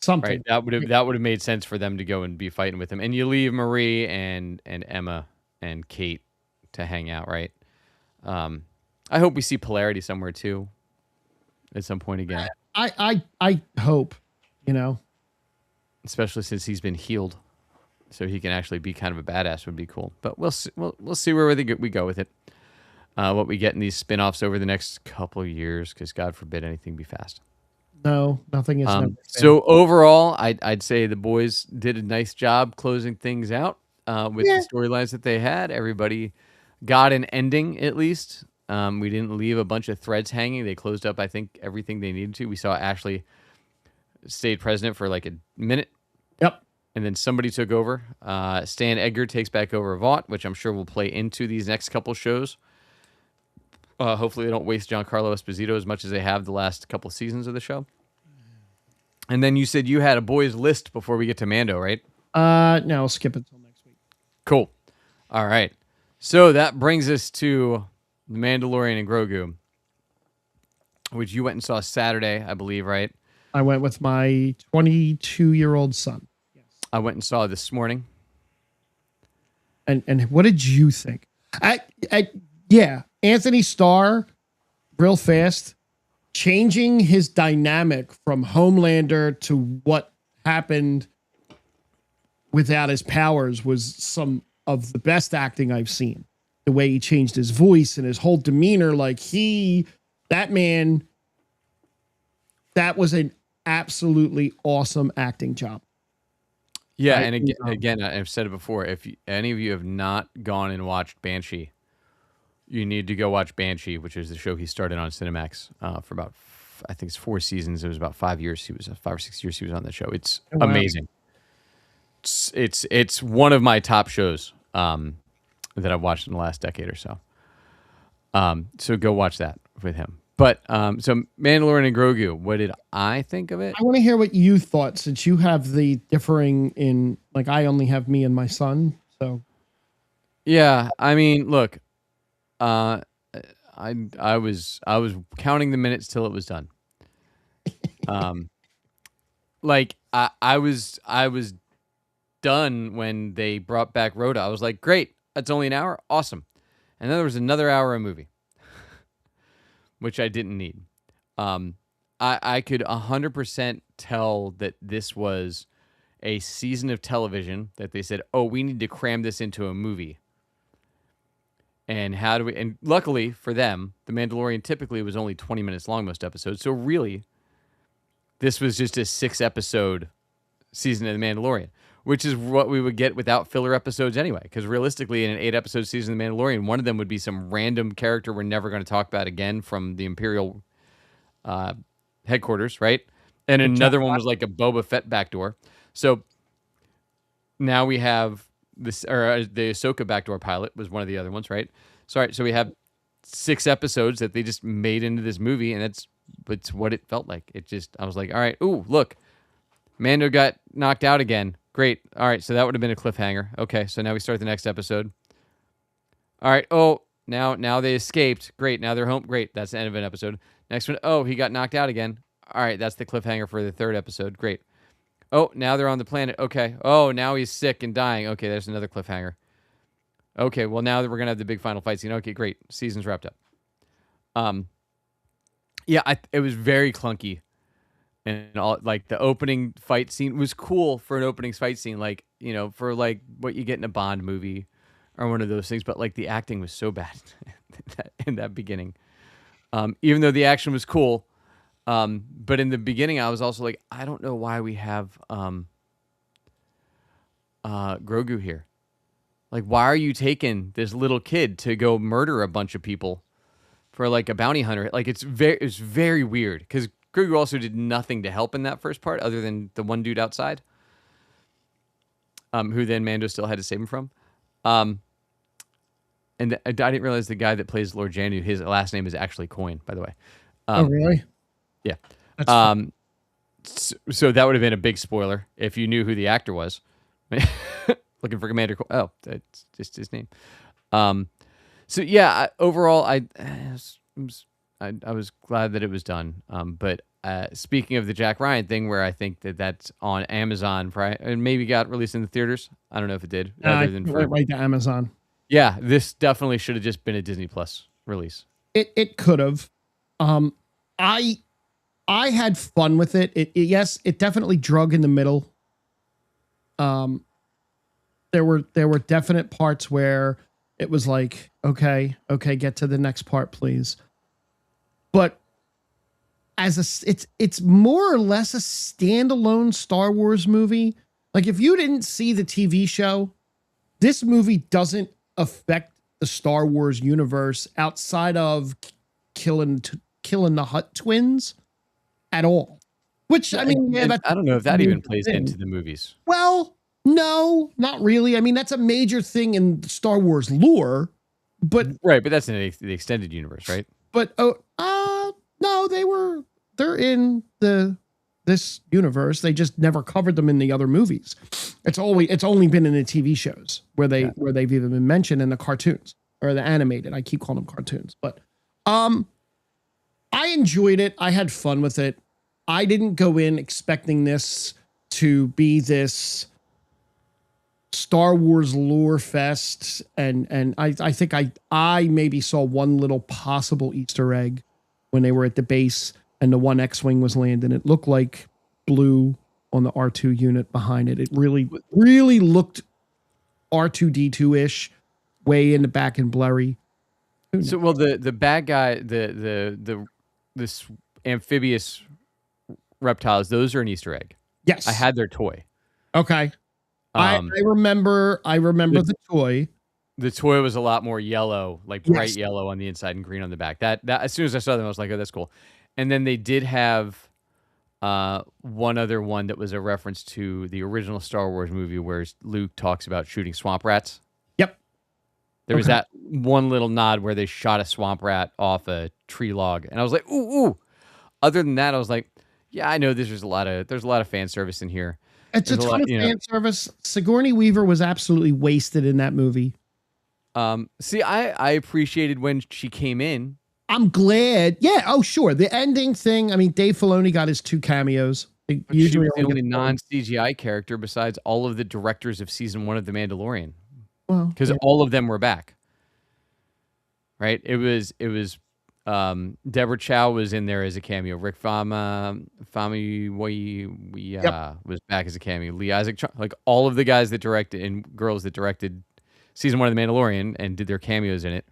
Something. Right? That would have made sense for them to go and be fighting with him. And you leave Marie and Emma and Kate to hang out, right? I hope we see Polarity somewhere too, at some point again. I hope, especially since he's been healed, so he can actually be kind of a badass would be cool. But we'll see where we go with it. What we get in these spinoffs over the next couple of years, because God forbid anything be fast. No, nothing is. So overall, I'd say the boys did a nice job closing things out with the storylines that they had. Everybody got an ending, at least. We didn't leave a bunch of threads hanging. They closed up, I think, everything they needed to. We saw Ashley stayed president for like a minute. Yep. And then somebody took over. Stan Edgar takes back over Vought, which I'm sure will play into these next couple shows. Hopefully they don't waste Giancarlo Esposito as much as they have the last couple of seasons of the show. And then you said you had a boys list before we get to Mando, right? No, I'll skip it till next week. Cool. All right. So that brings us to The Mandalorian and Grogu, which you went and saw Saturday, I believe, right? I went with my 22-year-old son. Yes. I went and saw it this morning. And what did you think? Yeah, Anthony Starr, real fast, changing his dynamic from Homelander to what happened without his powers was some of the best acting I've seen. The way he changed his voice and his whole demeanor, that was an absolutely awesome acting job. Yeah, and again, I've said it before, if any of you have not gone and watched Banshee, you need to go watch Banshee, which is the show he started on Cinemax for about, I think it's 4 seasons. It was about 5 years. 5 or 6 years he was on the show. It's amazing. It's one of my top shows that I've watched in the last decade or so. So go watch that with him. But so Mandalorian and Grogu, what did I think of it? I want to hear what you thought, since you have the differing in, like, I only have me and my son. So Yeah, I mean, look, I was counting the minutes till it was done. Like I was done when they brought back Rhoda. I was like, great, that's only an hour, awesome. And then there was another hour of movie, which I didn't need. I could 100% tell that this was a season of television that they said, oh, we need to cram this into a movie. And how do we? And luckily for them, The Mandalorian typically was only 20 minutes long most episodes. So really, this was just a 6-episode season of The Mandalorian, which is what we would get without filler episodes anyway. Because realistically, in an 8-episode season of The Mandalorian, one of them would be some random character we're never going to talk about again from the Imperial headquarters, right? And another one was like a Boba Fett backdoor. So now we have this, or the Ahsoka backdoor pilot was one of the other ones, right? So we have 6 episodes that they just made into this movie, and it's what it felt like. I was like, all right, ooh, look, Mando got knocked out again. Great. All right, so that would have been a cliffhanger. Okay, so now we start the next episode. All right, oh, now they escaped. Great, now they're home. Great, that's the end of an episode. Next one, oh, he got knocked out again. All right, that's the cliffhanger for the 3rd episode. Great. Oh, now they're on the planet. Okay. Oh, now he's sick and dying. Okay, there's another cliffhanger. Okay, well, now that we're going to have the big final fight scene. Okay, great. Season's wrapped up. Yeah, it was very clunky. And all, like, the opening fight scene was cool for an opening fight scene, like, you know, for like what you get in a Bond movie or one of those things. But like the acting was so bad in that beginning. Even though the action was cool. But in the beginning, I was also like, I don't know why we have Grogu here. Like, why are you taking this little kid to go murder a bunch of people for like a bounty hunter? Like, it's very weird, because Grogu also did nothing to help in that first part other than the one dude outside, who then Mando still had to save him from. And I didn't realize the guy that plays Lord Janu, his last name is actually Coin, by the way. oh, really? Yeah. That's So that would have been a big spoiler if you knew who the actor was. Looking for Commander. Oh, that's just his name. So yeah, overall, I was glad that it was done. But speaking of the Jack Ryan thing, where I think that's on Amazon Prime and maybe got released in the theaters. I don't know if it did. Other than right to Amazon. Yeah, this definitely should have just been a Disney Plus release. It could have. I had fun with it. Yes, it definitely drug in the middle. There were definite parts where it was like, okay, get to the next part, please. But it's more or less a standalone Star Wars movie. Like, if you didn't see the TV show, this movie doesn't affect the Star Wars universe outside of killing the Hutt twins at all. Which, I mean, yeah, I don't know if that even plays into the movies. Well, no, not really. I mean, that's a major thing in Star Wars lore, but right, but that's in the extended universe, right? But no, they're in this universe. They just never covered them in the other movies. It's only been in the TV shows where they've even been mentioned in the cartoons or the animated. I keep calling them cartoons, but I enjoyed it. I had fun with it. I didn't go in expecting this to be this Star Wars lore fest, and I think I maybe saw one little possible Easter egg when they were at the base and the one X-wing was landing. It looked like blue on the R2 unit behind it. It really looked R2D2-ish, way in the back and blurry. So, well, the bad guy, this amphibious reptiles, those are an Easter egg. Yes, I had their toy. Okay. I remember the toy. The toy was a lot more yellow, like bright yellow on the inside and green on the back. That as soon as I saw them, I was like, oh, that's cool. And then they did have one other one that was a reference to the original Star Wars movie where Luke talks about shooting swamp rats. Yep. There was that one little nod where they shot a swamp rat off a tree log, and I was like, ooh, ooh. Other than that, I was like, yeah, I know there's a lot of fan service in here. It's There's a a ton lot, of fan service. Sigourney Weaver was absolutely wasted in that movie. See, I appreciated when she came in. I'm glad. Yeah. Oh, sure. The ending thing. I mean, Dave Filoni got his 2 cameos. She was the only non-CGI character besides all of the directors of season 1 of The Mandalorian. Well, because all of them were back. Right? It was Deborah Chow was in there as a cameo. Rick Famuyiwa was back as a cameo. Lee Isaac, like all of the guys that directed and girls that directed season 1 of The Mandalorian and did their cameos in it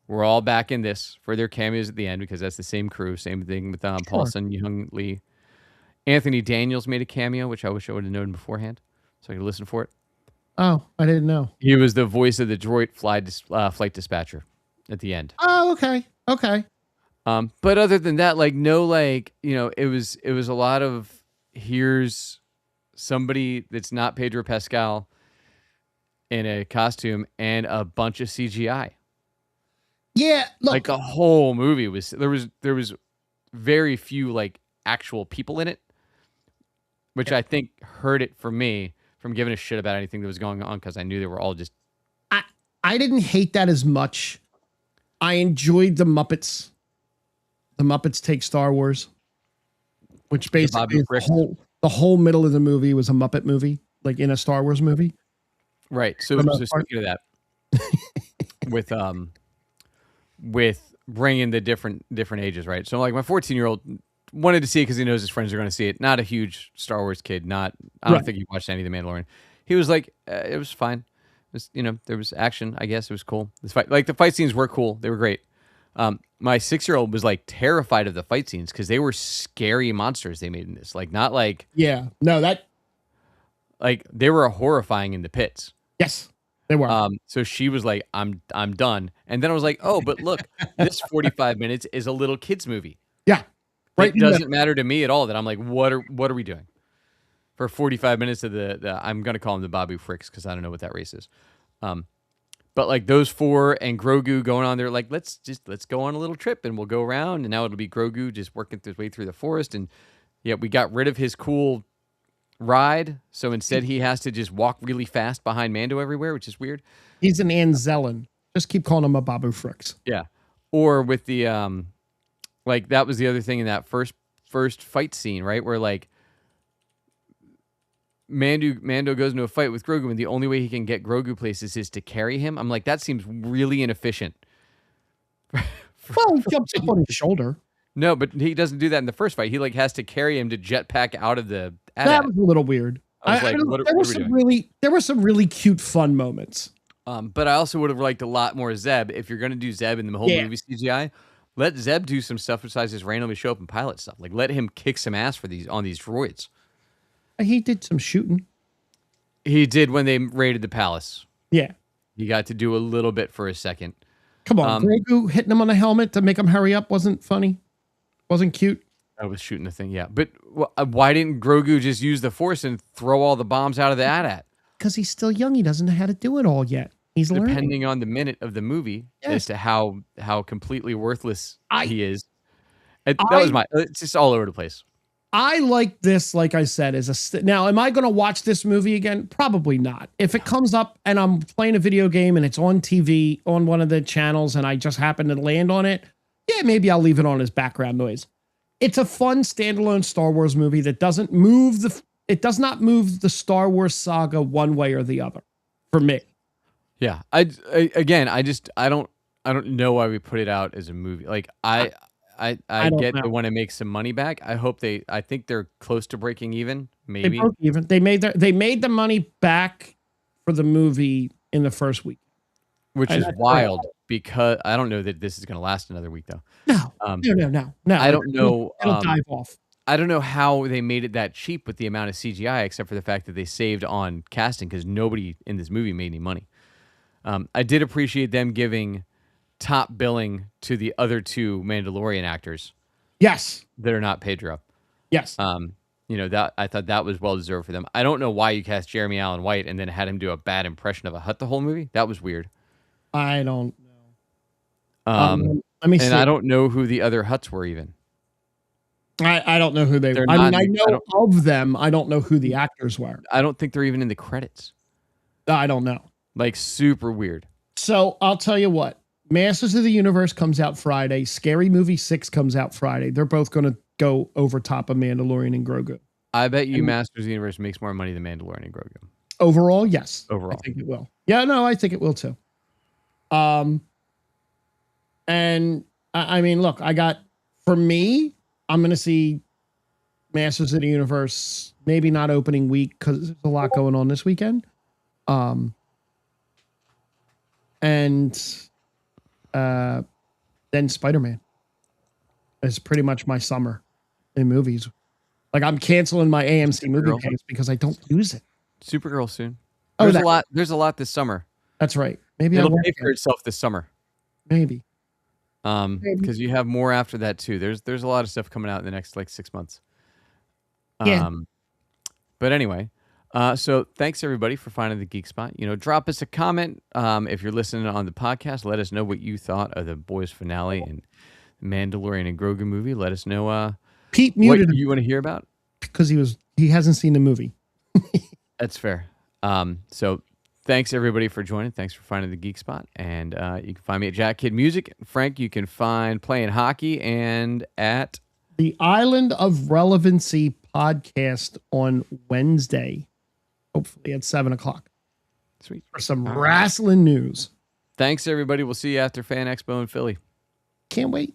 were all back in this for their cameos at the end because that's the same crew. Same thing with Paulson, Young Lee. Anthony Daniels made a cameo, which I wish I would have known beforehand, so I could listen for it. Oh, I didn't know. He was the voice of the droid flight dispatcher at the end. Oh, okay. Okay. But other than that, like no, like, you know, it was a lot of here's somebody that's not Pedro Pascal in a costume and a bunch of CGI. Yeah, look, like a whole movie was there was very few like actual people in it, which I think hurt it for me from giving a shit about anything that was going on because I knew they were all just. I didn't hate that as much. I enjoyed the Muppets. The Muppets Take Star Wars, which basically is the whole middle of the movie was a Muppet movie, like in a Star Wars movie. Right. So speaking of that, with bringing the different ages, right? So like my 14-year-old wanted to see it because he knows his friends are going to see it. Not a huge Star Wars kid. I don't think he watched any of The Mandalorian. He was like, it was fine. It was, you know, there was action. I guess it was cool. The fight scenes were cool. They were great. My 6-year-old was like terrified of the fight scenes because they were scary monsters they made in this. Like not like like they were horrifying in the pits. Yes, they were. So she was like, I'm done. And then I was like, oh, but look, this 45 minutes is a little kids movie. Yeah. Right. It doesn't matter to me at all that I'm like, what are we doing for 45 minutes of the I'm going to call them the Babu Fricks because I don't know what that race is. But like those 4 and Grogu going on there, like, let's go on a little trip and we'll go around. And now it'll be Grogu just working his way through the forest. And yeah, we got rid of his cool ride. So instead he has to just walk really fast behind Mando everywhere, which is weird. He's an Anzellan. Just keep calling him a Babu Fricks. Yeah. Or with the, like that was the other thing in that first fight scene, right? Where like Mando goes into a fight with Grogu and the only way he can get Grogu places is to carry him. I'm like, that seems really inefficient. Well, he jumps up on his shoulder. No, but he doesn't do that in the first fight. He like has to carry him to jetpack out of the. That was a little weird. I was like, what are we doing? There were some really cute, fun moments. But I also would have liked a lot more Zeb. If you're going to do Zeb in the whole movie CGI, let Zeb do some stuff besides just randomly show up and pilot stuff. Like let him kick some ass on these droids. He did some shooting. He did when they raided the palace. Yeah. He got to do a little bit for a second. Come on, Grogu hitting him on the helmet to make him hurry up wasn't funny. Wasn't cute. I was shooting the thing, yeah. But why didn't Grogu just use the Force and throw all the bombs out of the AT-AT? Because he's still young. He doesn't know how to do it all yet. He's depending learning. On the minute of the movie as to how completely worthless he is. It's just all over the place. I like this, like I said, now, am I going to watch this movie again? Probably not. If it comes up and I'm playing a video game and it's on TV on one of the channels and I just happen to land on it, yeah, maybe I'll leave it on as background noise. It's a fun standalone Star Wars movie that does not move the Star Wars saga one way or the other for me. Yeah. I don't know why we put it out as a movie. Like I get they want to make some money back. I think they're close to breaking even. Maybe they broke even. They made the money back for the movie in the first week, which is wild because I don't know that this is going to last another week though. No. I don't know. It'll dive off. I don't know how they made it that cheap with the amount of CGI, except for the fact that they saved on casting because nobody in this movie made any money. I did appreciate them giving top billing to the other 2 Mandalorian actors. Yes. That are not Pedro. Yes. You know, that I thought that was well deserved for them. I don't know why you cast Jeremy Allen White and then had him do a bad impression of a Hutt the whole movie. That was weird. I don't know. Let me see. And I don't know who the other Hutts were even. I don't know who they were. They're I not mean, I in the- know of them. I don't know who the actors were. I don't think they're even in the credits. I don't know. Like, super weird. So I'll tell you what. Masters of the Universe comes out Friday. Scary Movie 6 comes out Friday. They're both going to go over top of Mandalorian and Grogu. I bet you Masters of the Universe makes more money than Mandalorian and Grogu. Overall, yes. Overall. I think it will. Yeah, no, I think it will too. And I mean, look, for me, I'm going to see Masters of the Universe, maybe not opening week because there's a lot going on this weekend. And then Spider-Man is pretty much my summer in movies. Like, I'm canceling my AMC movie pass because I don't use it. Supergirl soon. Oh, There's a lot this summer. That's right. Maybe it'll pay for itself this summer. Maybe. Because you have more after that too. There's a lot of stuff coming out in the next like 6 months. Yeah. But anyway, so thanks everybody for finding the Geek Spot. Drop us a comment if you're listening on the podcast. Let us know what you thought of the boys finale and Mandalorian and Grogu movie. Let us know Pete muted what you want to hear about because he hasn't seen the movie. That's fair. So thanks everybody for joining. Thanks for finding the Geek Spot. And you can find me at Jack Kid Music. Frank, you can find Playing Hockey and at the Island of Relevancy podcast on Wednesday, hopefully at 7:00. Sweet. For some wrestling news. Thanks everybody. We'll see you after Fan Expo in Philly. Can't wait.